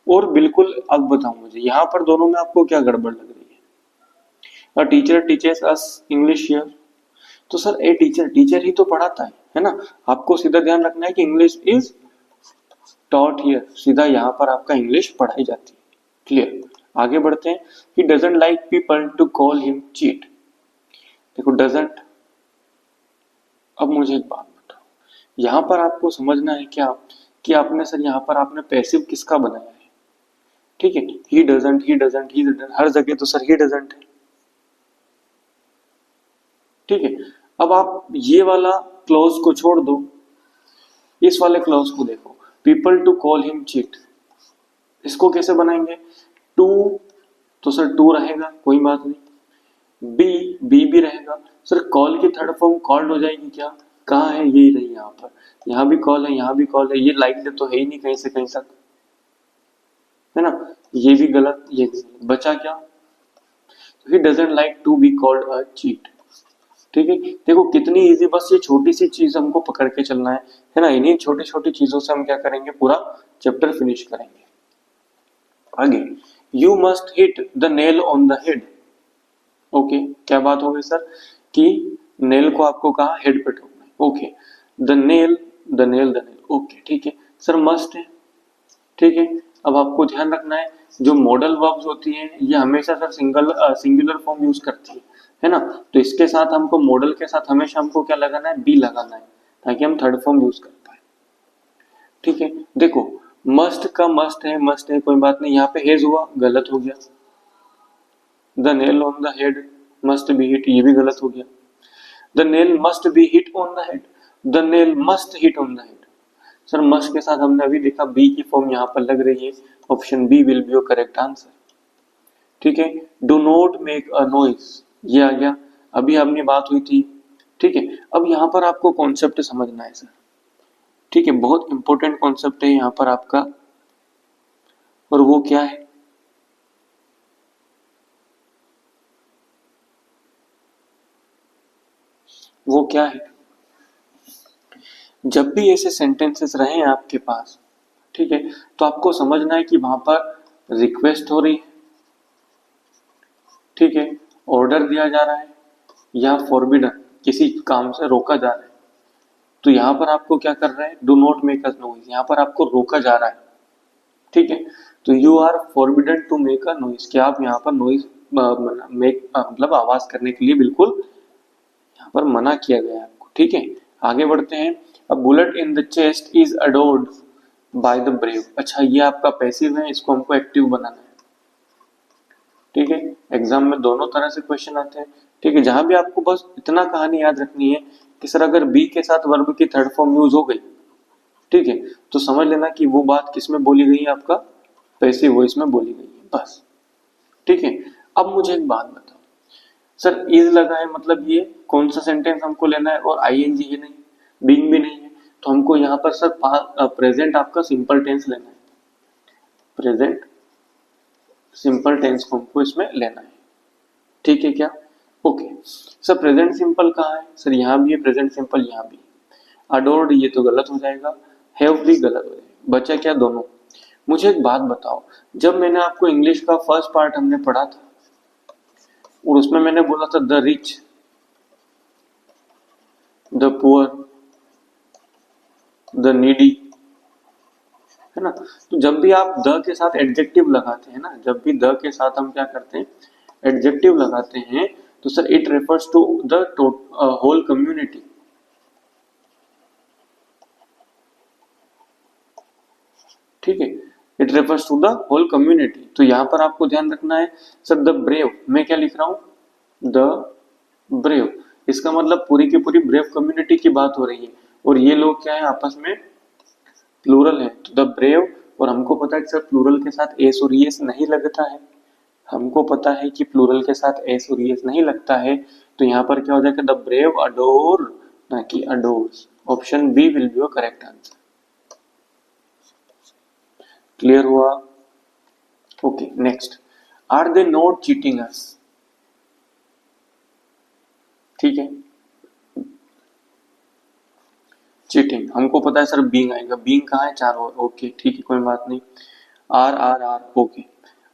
और बिल्कुल अब बताओ मुझे यहाँ पर दोनों में आपको क्या गड़बड़ लग रही है? Teacher teachers us English here, तो सर ए टीचर टीचर ही तो पढ़ाता है ना। आपको सीधा ध्यान रखना है कि इंग्लिश इज टॉट हियर, सीधा यहाँ पर आपका इंग्लिश पढ़ाई जाती है, क्लियर। आगे बढ़ते हैं। He doesn't like people to call him cheat. देखो डजंट, अब मुझे एक बात बताओ, यहाँ पर आपको समझना है क्या कि आपने सर यहाँ पर आपने पैसिव किसका बनाया है, ठीक है। He doesn't he doesn't he doesn't, हर जगह तो सर ही डजंट है, ठीक है। अब आप ये वाला क्लॉज को छोड़ दो, इस वाले क्लॉज को देखो, people to call him cheat, इसको कैसे बनाएंगे, टू, तो सर टू रहेगा, कोई बात नहीं। बी, बी भी रहेगा सर। कॉल की थर्ड फॉर्म कॉल्ड हो जाएगी क्या, कहाँ है, यही रही यहाँ पर, यहाँ भी कॉल है, यहाँ भी कॉल है, ये लाइक तो है ही नहीं कहीं से कहीं तक, है ना। ये भी गलत, ये भी गलत, बचा क्या, he doesn't like to be called a cheat, ठीक है। देखो कितनी इजी, बस ये छोटी सी चीज हमको पकड़ के चलना है ना। इन्हीं छोटी छोटी चीजों से हम क्या करेंगे, पूरा चैप्टर फिनिश करेंगे। आगे, you must hit the nail on the head, okay क्या बात हो गई सर, कि नेल को आपको कहा हेड पे ठोकना है, okay. The nail the nail the nail, okay ठीक है सर, मस्ट है, ठीक है। अब आपको ध्यान रखना है, जो मॉडल वर्ब्स होती हैं ये हमेशा सर सिंगुलर फॉर्म यूज करती है ना। तो इसके साथ हमको, मॉडल के साथ हमेशा हमको क्या लगाना है, बी लगाना है, ताकि हम थर्ड फॉर्म यूज कर पाए, ठीक है। देखो मस्ट का मस्ट है कोई बात नहीं, यहाँ पे हेज हुआ, गलत हो गया। The nail on the head must be hit, ये भी गलत हो गया। The nail must be hit on the head, the nail must hit on the head, sir must के साथ हमने अभी देखा बी की फॉर्म यहाँ पर लग रही है, option B will be your correct answer, ठीक है। Do not make a noise, ये आ गया, अभी अपनी बात हुई थी, ठीक है। अब यहाँ पर आपको कॉन्सेप्ट समझना है सर, ठीक है, बहुत इंपॉर्टेंट कॉन्सेप्ट है यहाँ पर आपका, और वो क्या है, वो क्या है, जब भी ऐसे सेंटेंसेस रहे आपके पास, ठीक है, तो आपको समझना है कि वहां पर रिक्वेस्ट हो रही है, ठीक है, ऑर्डर दिया जा रहा है, या फॉरबिडन, किसी काम से रोका जा रहा है, तो यहाँ पर आपको क्या कर रहा है, do not make a noise, यहाँ पर आपको रोका जा रहा है, ठीक है। तो you are forbidden to make a noise, कि आप यहाँ पर नॉइज मतलब आवाज करने के लिए बिल्कुल यहाँ पर मना किया गया है आपको, ठीक है। आगे बढ़ते हैं। A bullet in the chest is adored by the brave. अच्छा, ये आपका पैसिव है, इसको हमको एक्टिव बनाना है, ठीक है। एग्जाम में दोनों तरह से क्वेश्चन आते हैं, ठीक है। जहां भी आपको बस इतना कहानी याद रखनी है कि सर अगर बी के साथ वर्ब की थर्ड फॉर्म यूज हो गई, ठीक है, तो समझ लेना कि वो बात किस में बोली गई है, आपका पैसिव वॉइस में बोली गई है, बस, ठीक है। अब मुझे एक बात बताओ, सर इज लगा है, मतलब ये कौन सा सेंटेंस हमको लेना है, और आईएनजी ही नहीं, बीइंग भी नहीं है, तो हमको यहाँ पर सर प्रेजेंट आपका सिंपल टेंस लेना है, प्रेजेंट सिंपल टेंस को हमको इसमें लेना है, ठीक है क्या? ओके सर, प्रेजेंट सिंपल कहाँ है सर? यहाँ भी है प्रेजेंट सिंपल, यहाँ भी। अडोर्ड ये तो गलत हो जाएगा, हैव भी गलत हो जाएगा, बचा क्या? दोनों। मुझे एक बात बताओ, जब मैंने आपको इंग्लिश का फर्स्ट पार्ट हमने पढ़ा था और उसमें मैंने बोला था the rich, the poor, the needy, है ना, तो जब भी आप द के साथ एडजेक्टिव लगाते हैं ना, जब भी द के साथ हम क्या करते हैं, एडजेक्टिव लगाते हैं, तो sir it refers to the whole community, ठीक है, it refers to the whole community. तो यहां पर आपको ध्यान रखना है सर द ब्रेव, मैं क्या लिख रहा हूं, द ब्रेव, इसका मतलब पूरी की पूरी ब्रेव कम्युनिटी की बात हो रही है, और ये लोग क्या है, आपस में प्लूरल है, तो द ब्रेव। और हमको पता है कि सर प्लूरल के साथ एस और एस नहीं लगता है, हमको पता है कि प्लूरल के साथ एस और एस नहीं लगता है, तो यहाँ पर क्या हो जाएगा, द ब्रेव अडोर, ना कि adores. Option B will be your correct answer. Clear हुआ? Okay next, are they not cheating us, ठीक है। चीटिंग हमको पता है सर, बीइंग आएगा, बीइंग कहाँ है, चार और, ओके ठीक है, कोई बात नहीं। R R R, okay.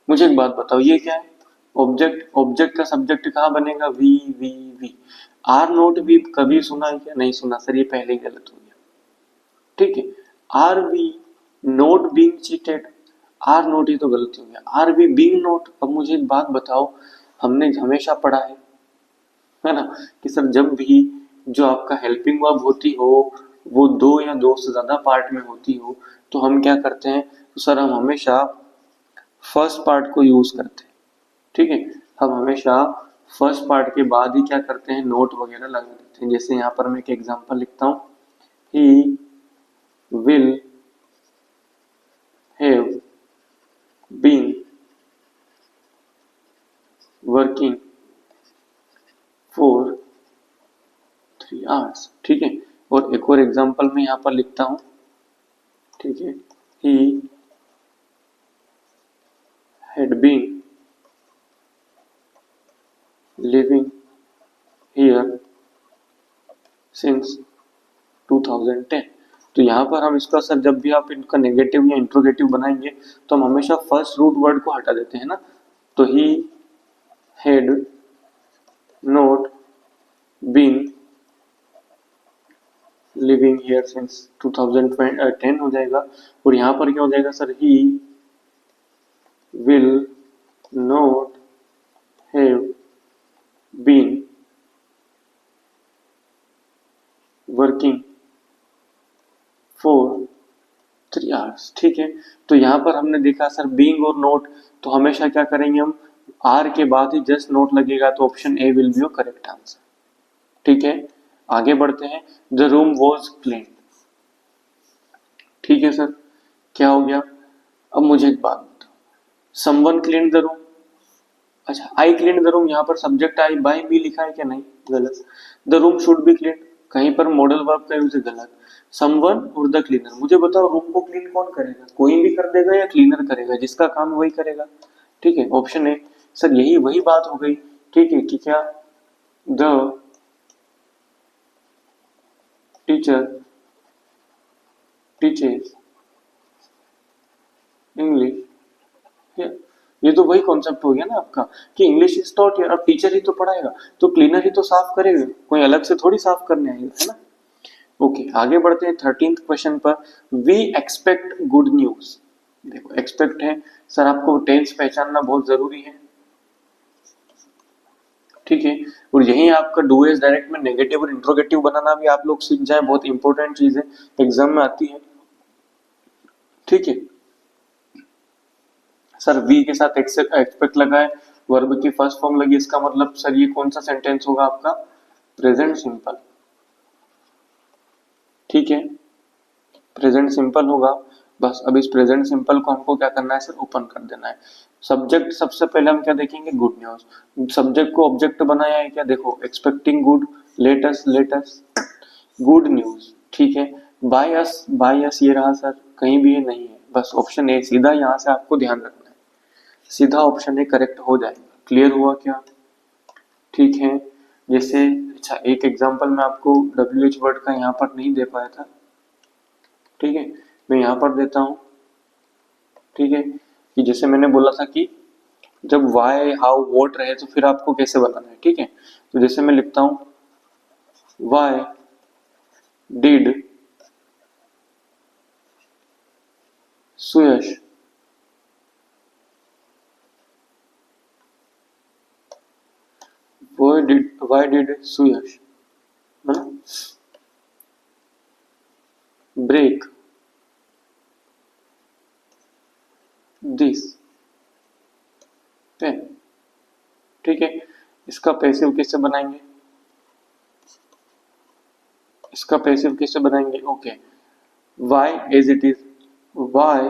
मुझे एक बात बताओ, ये क्या है, ऑब्जेक्ट, ऑब्जेक्ट का सब्जेक्ट कहाँ बनेगा, we we we. Are not we कभी सुना है क्या? नहीं सुना सर, ये पहले ही गलत हो गया, ठीक है। Are we not being cheated, are not he तो गलती हो गया, आर वी बीइंग नोट। अब मुझे एक बात बताओ, हमने हमेशा पढ़ा है ना, कि सर जब भी जो आपका हेल्पिंग वर्ब होती हो वो दो या दो से ज्यादा पार्ट में होती हो, तो हम क्या करते हैं, तो सर हम हमेशा फर्स्ट पार्ट को यूज करते हैं, ठीक है। हम हमेशा फर्स्ट पार्ट के बाद ही क्या करते हैं, नोट वगैरह लगा देते हैं। जैसे यहाँ पर मैं एक एग्जांपल लिखता हूँ, he will have been working for 3 hours, ठीक है। और एक और एग्जांपल मैं यहाँ पर लिखता हूँ, ठीक है, ही had been living here since 2010। तो यहाँ पर हम इसका सर, जब भी आप इनका नेगेटिव या इंट्रोगेटिव बनाएंगे तो हम हमेशा फर्स्ट रूट वर्ड को हटा देते हैं ना, तो ही had not been living here since 2010 हो जाएगा। और यहाँ पर क्या हो जाएगा sir, he will not have been working for 3 hours, ठीक है। तो यहाँ पर हमने देखा सर बीइंग और नोट, तो हमेशा क्या करेंगे हम, आर के बाद ही जस्ट नोट लगेगा, तो option A will be your correct answer, ठीक है। आगे बढ़ते हैं, द रूम वॉज क्लीन, ठीक है सर, क्या हो गया? अब मुझे एक बात बताओ, समवन क्लीन द रूम, अच्छा आई क्लीन द रूम, यहाँ पर सब्जेक्ट आई बाय मी लिखा है क्या? नहीं, गलत। The room should be clean, कहीं पर मॉडल वर्ब का यूज है, गलत। समवन और द क्लीनर, मुझे बताओ रूम को क्लीन कौन करेगा? कोई भी कर देगा या क्लीनर करेगा? जिसका काम वही करेगा, ठीक है। ऑप्शन ए सर, यही वही बात हो गई, ठीक है, कि क्या द टीचर टीचर्स इंग्लिश, ये तो वही कॉन्सेप्ट हो गया ना आपका, कि इंग्लिश इज टॉट हियर, अब टीचर ही तो पढ़ाएगा, तो क्लीनर ही तो साफ करेगा, कोई अलग से थोड़ी साफ करने आएगा, है ना। ओके आगे बढ़ते हैं 13th क्वेश्चन पर। We expect good news. देखो एक्सपेक्ट है सर, आपको टेंस पहचानना बहुत जरूरी है, ठीक है। और यही आपका डू एज डायरेक्ट में नेगेटिव और इंट्रोगेटिव बनाना भी आप लोग सीख जाए, बहुत इंपॉर्टेंट चीज है, एग्जाम में आती है, ठीक है। सर वी के साथ एक्सपेक्ट लगा है, वर्ब की फर्स्ट फॉर्म लगी, इसका मतलब सर ये कौन सा सेंटेंस होगा आपका, प्रेजेंट सिंपल, ठीक है, प्रेजेंट सिंपल होगा। बस अब इस प्रेजेंट सिंपल को हमको क्या करना है सर, ओपन कर देना है। सब्जेक्ट सबसे पहले हम क्या देखेंगे, गुड न्यूज। सब्जेक्ट को ऑब्जेक्ट बनाया है क्या, देखो expecting good, let's good news, ठीक है। बाय अस ये रहा सर, कहीं भी ये नहीं है, बस ऑप्शन ए सीधा यहाँ से आपको ध्यान रखना है, सीधा ऑप्शन ए करेक्ट हो जाएगा। क्लियर हुआ क्या, ठीक है। जैसे अच्छा एक एग्जांपल मैं आपको WH वर्ड का यहाँ पर नहीं दे पाया था, ठीक है, मैं यहाँ पर देता हूँ, ठीक है। कि जैसे मैंने बोला था कि जब वाई हाउ वॉट रहे तो फिर आपको कैसे बनाना है, ठीक है। तो जैसे मैं लिखता हूँ why did Suyash why did Suyash break this pen, ठीक है। इसका पैसिव कैसे बनाएंगे, इसका पैसिव कैसे बनाएंगे, okay why as it is, why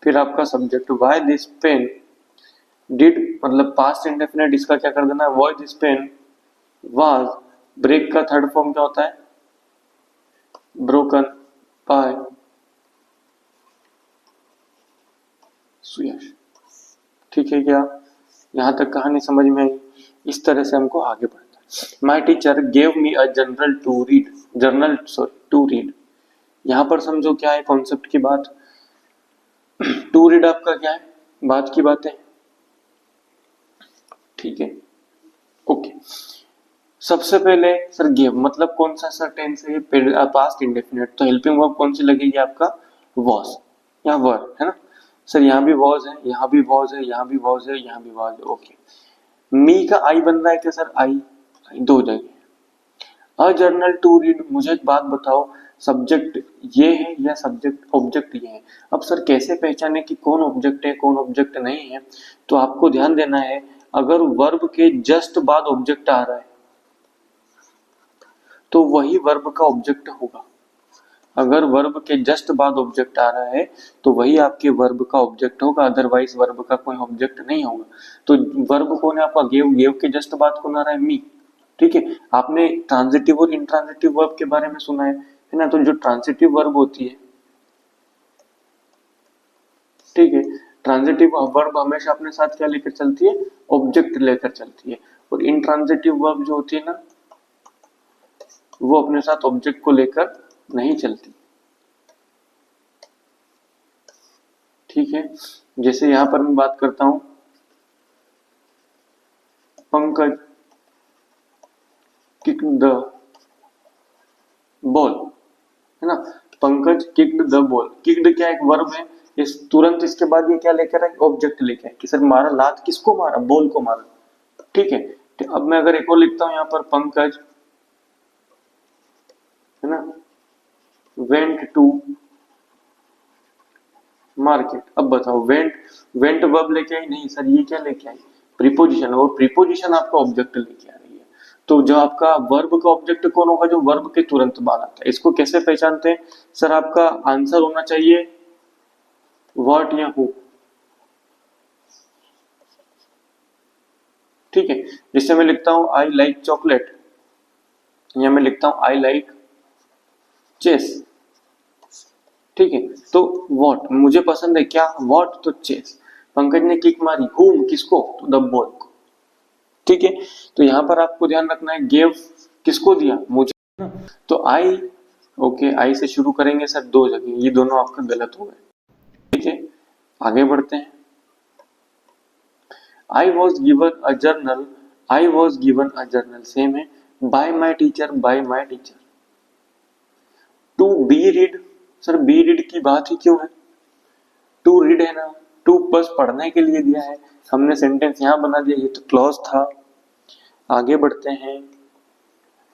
फिर आपका subject, why this pen did मतलब पास्ट इंडेफिनिट, इसका क्या कर देना है, why this pen was, break का थर्ड फॉर्म क्या होता है, ब्रोकन बाय सुयश, ठीक है क्या, यहां तक कहानी समझ में आई। इस तरह से हमको आगे बढ़ना है। My teacher gave me a journal to read, यहां पर समझो क्या है कॉन्सेप्ट की बात, टू रीड आपका क्या है, बात की बात है, ठीक है, ओके। सबसे पहले सर गिव मतलब कौन सा सर टेंस है, पास्ट इंडेफिनिट, तो हेल्पिंग वर्ब कौन सी लगेगी आपका, वॉज या वर, है ना। सर यहाँ भी वॉज है, यहाँ भी वॉज है, यहाँ भी वॉज है, यहाँ भी वॉज है, ओके। मी का आई बन रहा है क्या सर, आई दो जगह। अ जर्नल टू रीड, मुझे एक बात बताओ, सब्जेक्ट ये है या सब्जेक्ट ऑब्जेक्ट ये है। अब सर कैसे पहचाने कि कौन ऑब्जेक्ट है कौन ऑब्जेक्ट नहीं है, तो आपको ध्यान देना है, अगर वर्ब के जस्ट बाद ऑब्जेक्ट आ रहा है तो वही वर्ब का ऑब्जेक्ट होगा। अगर वर्ब के जस्ट बाद ऑब्जेक्ट आ रहा है तो वही आपके वर्ब का ऑब्जेक्ट होगा, अदरवाइज वर्ब का कोई ऑब्जेक्ट नहीं होगा। तो वर्ब कौन है आपका, गेव के जस्ट बाद कौन आ रहा है, मी, ठीक है। आपने ट्रांजिटिव और इंट्रांजिटिव वर्ब के बारे में सुना है ना, तो जो ट्रांजिटिव वर्ब होती है, ठीक है, ट्रांजिटिव वर्ब हमेशा अपने साथ क्या लेकर चलती है, ऑब्जेक्ट लेकर चलती है। और इंट्रांजिटिव वर्ब जो होती है ना, वो अपने साथ ऑब्जेक्ट को लेकर नहीं चलती, ठीक है। जैसे यहां पर मैं बात करता हूं, पंकज किक द बॉल, है ना, Pankaj kicked the ball, kicked क्या एक वर्ब है, इस तुरंत इसके बाद ये क्या लेकर आए, ऑब्जेक्ट लेकर आए कि सर मारा, लात किसको मारा, बॉल को मारा, ठीक है। तो अब मैं अगर एक और लिखता हूं यहाँ पर, पंकज, है ना, वेंट टू मार्केट। अब बताओ वेंट वर्ब लेके आई, नहीं सर ये क्या लेके आई, प्रीपोजिशन, और प्रीपोजिशन आपका ऑब्जेक्ट लेके आ रही है। तो जो आपका वर्ब का ऑब्जेक्ट कौन होगा, जो वर्ब के तुरंत बाद आता है। इसको कैसे पहचानते हैं सर, आपका आंसर होना चाहिए व्हाट या हु, ठीक है। जैसे मैं लिखता हूं आई लाइक चॉकलेट, या मैं लिखता हूं आई लाइक चेस, ठीक है। तो व्हाट मुझे पसंद है क्या, व्हाट तो चेस, पंकज ने किक मारी, हुम किसको, तो द बॉल को, ठीक है। तो यहां पर आपको ध्यान रखना है, गेव किसको दिया, मुझे ना, तो आई, ओके आई से शुरू करेंगे सर दो जगह, ये दोनों आपका गलत हो गए, ठीक है। आगे बढ़ते हैं, I was given a journal, I was given a journal same है, by my teacher, by my teacher, to be read, sir be read की बात ही क्यों है, टू रीड है ना, टू बस पढ़ने के लिए दिया है, हमने सेंटेंस यहाँ बना दिया, ये तो क्लॉज था। आगे बढ़ते हैं,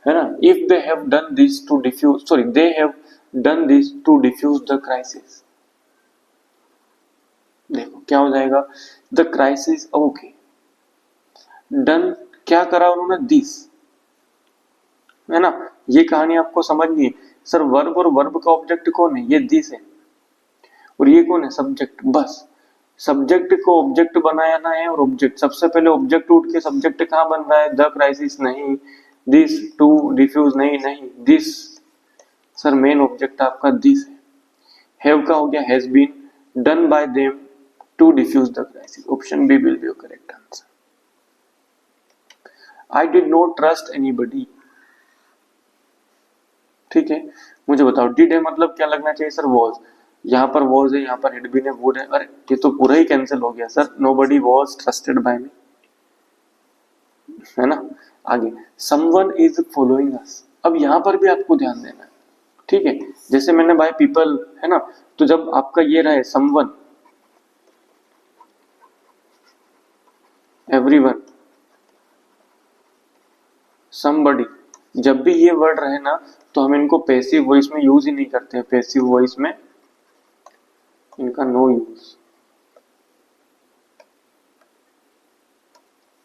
है ना, if they have done this to defuse, sorry they have done this to defuse the crisis, देखो क्या हो जाएगा, द क्राइसिस, ओके, डन क्या करा उन्होंने, दिस, है ना, ये कहानी आपको समझनी है। सर वर्ब और वर्ब का ऑब्जेक्ट कौन है, ये दिस है, और ये कौन है, सब्जेक्ट, बस सब्जेक्ट को ऑब्जेक्ट बनाना है, और ऑब्जेक्ट सबसे पहले ऑब्जेक्ट उठ के सब्जेक्ट कहाँ बन रहा है, द क्राइसिस नहीं, दिस टू डिफ्यूज नहीं, नहीं दिस, सर मेन ऑब्जेक्ट आपका दिस है। हैव का हो गया has been done by them to defuse the crisis, option B will be your correct answer. I did not trust anybody, ठीक है, मुझे बताओ डिड है मतलब क्या लगना चाहिए सर, वॉज, यहाँ पर वॉज है, यहाँ पर हैड बीन है, वुड है, अरे ये तो पूरा ही कैंसिल हो गया sir, nobody was trusted by me, है ना। आगे समवन इज फॉलोइंग अस, अब यहाँ पर भी आपको ध्यान देना है, ठीक है, जैसे मैंने बाय पीपल, है ना, तो जब आपका ये रहे समवन, एवरीवन, समबडी, जब भी ये वर्ड रहे ना तो हम इनको पैसिव वॉइस में यूज ही नहीं करते हैं, पैसिव वॉइस में इनका नो यूज,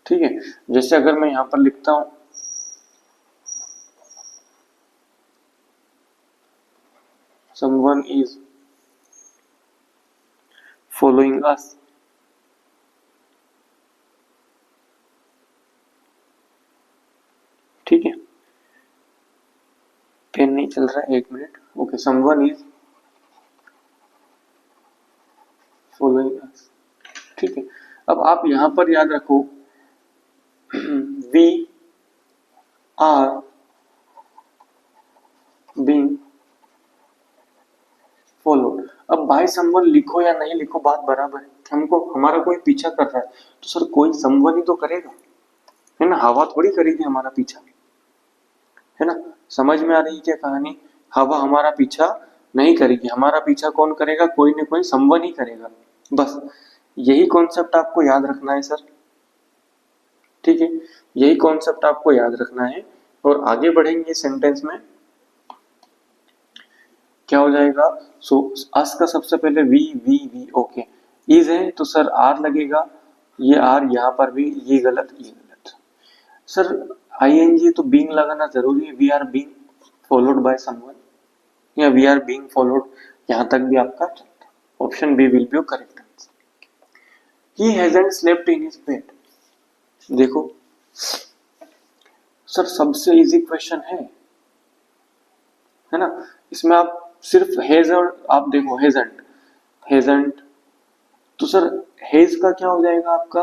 ठीक है। जैसे अगर मैं यहां पर लिखता हूं someone is following us, ठीक है, पेन नहीं चल रहा है, एक minute, okay, someone is following us, ठीक है। अब आप यहां पर याद रखो we are being followed, अब बाय समवन लिखो या नहीं लिखो बात बराबर है, हमको हमारा कोई पीछा कर रहा है तो सर कोई समवन ही तो करेगा, है ना, हवा थोड़ी करेगी हमारा पीछा, है ना, समझ में आ रही है क्या कहानी, हवा हमारा पीछा नहीं करेगी, हमारा पीछा कौन करेगा, कोई न कोई समवन ही करेगा, बस यही कॉन्सेप्ट आपको याद रखना है सर, ठीक है, यही कॉन्सेप्ट आपको याद रखना है। और आगे बढ़ेंगे सेंटेंस में, क्या हो जाएगा, सो अस का सबसे पहले वी, ओके, इज है तो सर आर लगेगा, ये आर यहाँ पर भी, ये गलत, ये गलत, सर आईएनजी तो बीइंग लगाना जरूरी है, we are being followed by someone, या वी आर बीइंग फॉलोड, यहां तक भी आपका चलता, option B will be your correct answer. He hasn't slept in his bed, देखो सर सबसे इजी क्वेश्चन है ना, इसमें आप सिर्फ हैज और आप देखो हैजंट, हैजंट, तो सर हैज का क्या हो जाएगा आपका,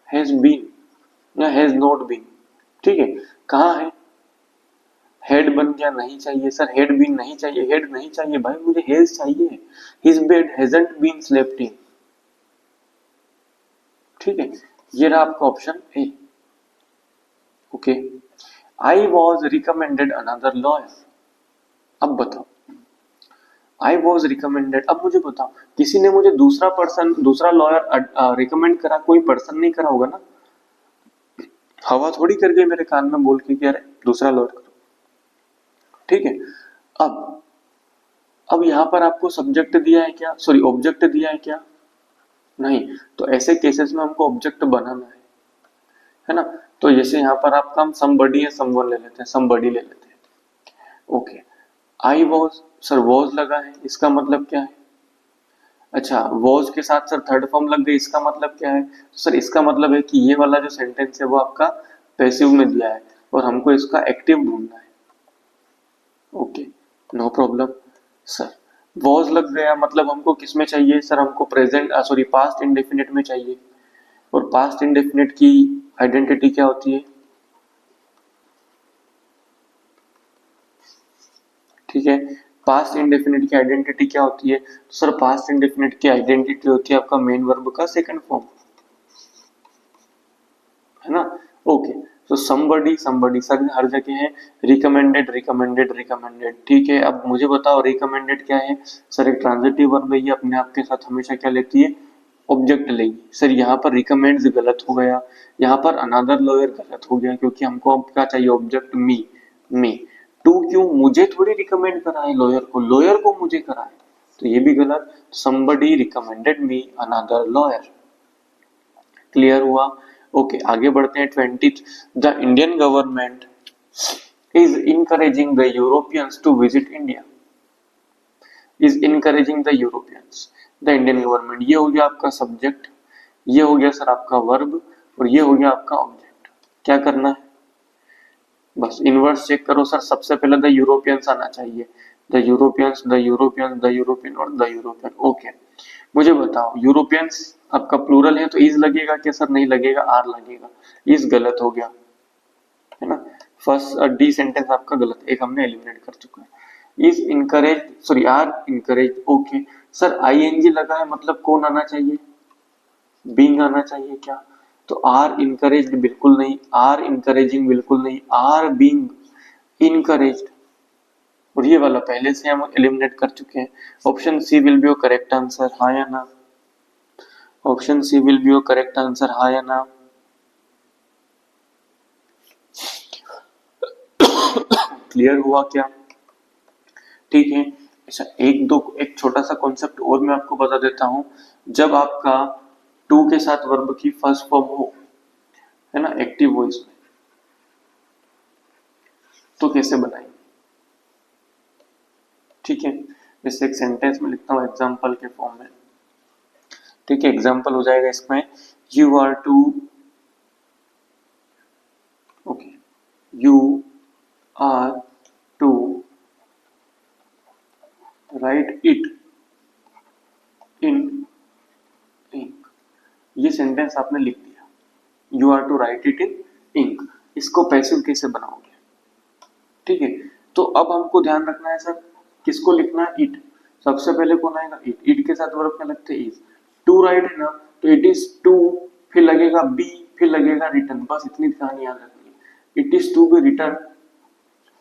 हैज बीन या हैज नॉट बीन, ठीक है, कहाँ है, हेड बन गया, नहीं चाहिए सर, हेड बीन नहीं चाहिए, हेड नहीं चाहिए भाई, मुझे हैज चाहिए, his bed hasn't been slept in, ठीक है, ये रहा आपका option A, okay. I was recommended another lawyer, अब बताओ, आई वॉज रिकमेंडेड, अब मुझे बताओ किसी ने मुझे दूसरा पर्सन, दूसरा लॉयर रिकमेंड करा, कोई पर्सन नहीं करा होगा ना, हवा थोड़ी कर गई मेरे कान में बोल के कि अरे दूसरा लॉयर करो, ठीक है। अब यहां पर आपको सब्जेक्ट दिया है क्या, सॉरी ऑब्जेक्ट दिया है क्या, नहीं, तो ऐसे केसेस में हमको ऑब्जेक्ट बनाना है ना, तो जैसे यहाँ पर आपका हम समबडी या समवन ले लेते हैं, समबडी ले लेते हैं, okay. I was, sir was लगा है, इसका मतलब क्या है, अच्छा वॉज के साथ सर थर्ड फॉर्म लग गई, इसका मतलब क्या है, सर इसका मतलब है कि ये वाला जो सेंटेंस है वो आपका पैसिव में दिया है और हमको इसका एक्टिव ढूंढना है, okay, no problem. Sir was लग गया मतलब हमको किस में चाहिए, सर हमको प्रेजेंट, सॉरी पास्ट इंडेफिनिट में चाहिए, और पास्ट इंडेफिनिट की आइडेंटिटी क्या होती है, ठीक है, पास्ट इंडेफिनिट की आइडेंटिटी क्या होती है, तो सर पास्ट इंडेफिनिट की आइडेंटिटी होती है आपका मेन वर्ब का सेकंड फॉर्म, है ना, ओके। तो somebody somebody सर हर जगह है, recommended recommended recommended, ठीक है। अब मुझे बताओ recommended क्या है सर, एक ट्रांजिटिव वर्ब है, ये अपने आप के साथ हमेशा क्या लेती है, ऑब्जेक्ट लेगी। सर यहाँ पर recommends गलत हो गया, यहाँ पर another lawyer गलत हो गया, क्योंकि हमको अब क्या चाहिए, ऑब्जेक्ट me टू क्यों, मुझे थोड़ी रिकमेंड करा है लॉयर को, लॉयर को मुझे करा है, तो ये भी गलत। somebody recommended me another lawyer। Clear हुआ? ओके आगे बढ़ते हैं 20th। The Indian government is encouraging the Europeans to visit India. Is encouraging the Europeans, the Indian government, ये हो गया आपका सब्जेक्ट, ये हो गया सर आपका वर्ब, और ये हो गया आपका ऑब्जेक्ट। क्या करना है, बस इनवर्स चेक करो सर। सबसे पहले द यूरोपियंस आना चाहिए, the Europeans the Europeans the European और द यूरोपियन। ओके मुझे बताओ यूरोपियंस आपका प्लूरल है तो इज लगेगा क्या सर, नहीं लगेगा, आर लगेगा। इज गलत हो गया है ना, फर्स्ट डी सेंटेंस आपका गलत, एक हमने एलिमिनेट कर चुका है। Is encourage, sorry are encourage. Okay sir ING लगा है, मतलब कौन आना चाहिए, बीइंग आना चाहिए क्या, तो आर इनकरेज्ड बिल्कुल नहीं, आर इनकरेजिंग बिल्कुल नहीं, आर बीइंग इनकरेज्ड, और ये वाला पहले से हम एलिमिनेट कर चुके हैं। Option C will be your correct answer, हाँ या ना, option C will be your correct answer, हाँ या ना। क्लियर हुआ क्या, ठीक है। अच्छा एक छोटा सा कॉन्सेप्ट और मैं आपको बता देता हूं, जब आपका टू के साथ वर्ब की फर्स्ट फॉर्म हो, है ना, एक्टिव वॉइस में, तो कैसे बनाएंगे, ठीक है। जैसे एक सेंटेंस में लिखता हूँ एग्जाम्पल के फॉर्म में, ठीक है। एग्जाम्पल हो जाएगा इसमें, you are to, okay, you are to write it in ink. ये सेंटेंस आपने लिख दिया, you are to write it in ink. इसको पैसिव कैसे बनाओगे, ठीक है। तो अब हमको ध्यान रखना है सर, किसको लिखना है, इट। सबसे पहले कौन आएगा, इट। इट के साथ वर्ब क्या लगते हैं, इज। टू राइट है ना, तो इट इज टू, फिर लगेगा बी, फिर लगेगा रिटर्न, बस इतनी कहानी याद रखनी है। It is to be written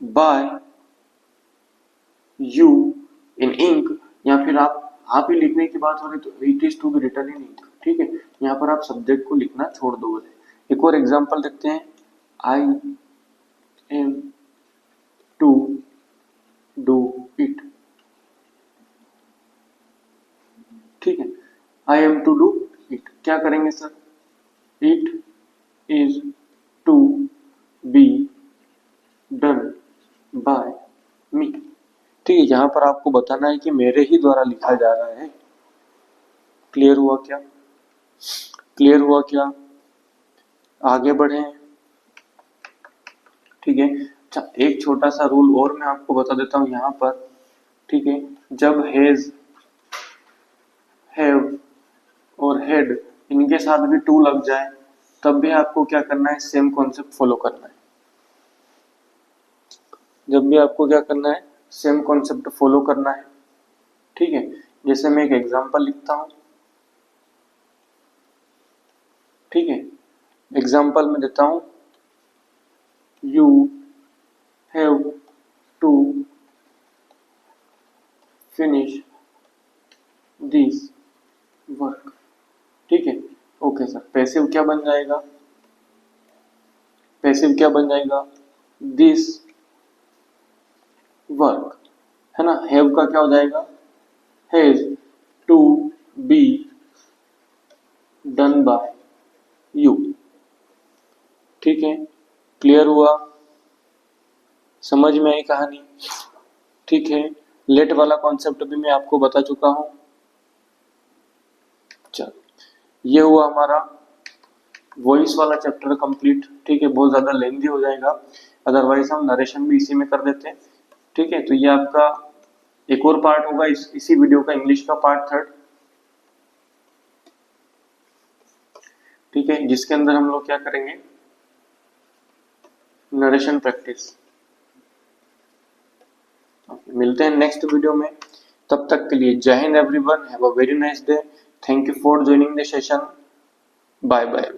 by you in ink, या फिर आप ही लिखने की बात हो रही तो it is to be written in ink, ठीक है। यहाँ पर आप सब्जेक्ट को लिखना छोड़ दोगे। एक और एग्जांपल देखते हैं, I am to do it, ठीक है। I am to do it, क्या करेंगे sir, it is to be done by me, ठीक है। यहां पर आपको बताना है कि मेरे ही द्वारा लिखा जा रहा है। क्लियर हुआ क्या, क्लियर हुआ क्या, आगे बढ़े, ठीक है। अच्छा एक छोटा सा रूल और मैं आपको बता देता हूं यहाँ पर, ठीक है। जब हैज, हैव और हेड इनके साथ भी टू लग जाए, तब भी आपको क्या करना है, सेम कॉन्सेप्ट फॉलो करना है। जब भी आपको क्या करना है, सेम कॉन्सेप्ट फॉलो करना है, ठीक है। जैसे मैं एक एग्जांपल लिखता हूं, ठीक है। एग्जांपल में देता हूं, you have to finish this work, ठीक है। ओके सर, पैसिव क्या बन जाएगा, पैसिव क्या बन जाएगा, दिस वर्क, है ना। हैव का क्या हो जाएगा, has to be done by you, ठीक है। क्लियर हुआ, समझ में आई कहानी, ठीक है। लेट वाला कॉन्सेप्ट भी मैं आपको बता चुका हूं। चलो ये हुआ हमारा वॉइस वाला चैप्टर कंप्लीट, ठीक है। बहुत ज्यादा लेंथी हो जाएगा, अदरवाइज हम नरेशन भी इसी में कर देते हैं, ठीक है। तो ये आपका एक और पार्ट होगा इसी वीडियो का, इंग्लिश का पार्ट 3, ठीक है, जिसके अंदर हम लोग क्या करेंगे, नरेशन प्रैक्टिस। मिलते हैं नेक्स्ट वीडियो में, तब तक के लिए जय हिंद everyone, have a very nice day, thank you for joining the session, bye bye.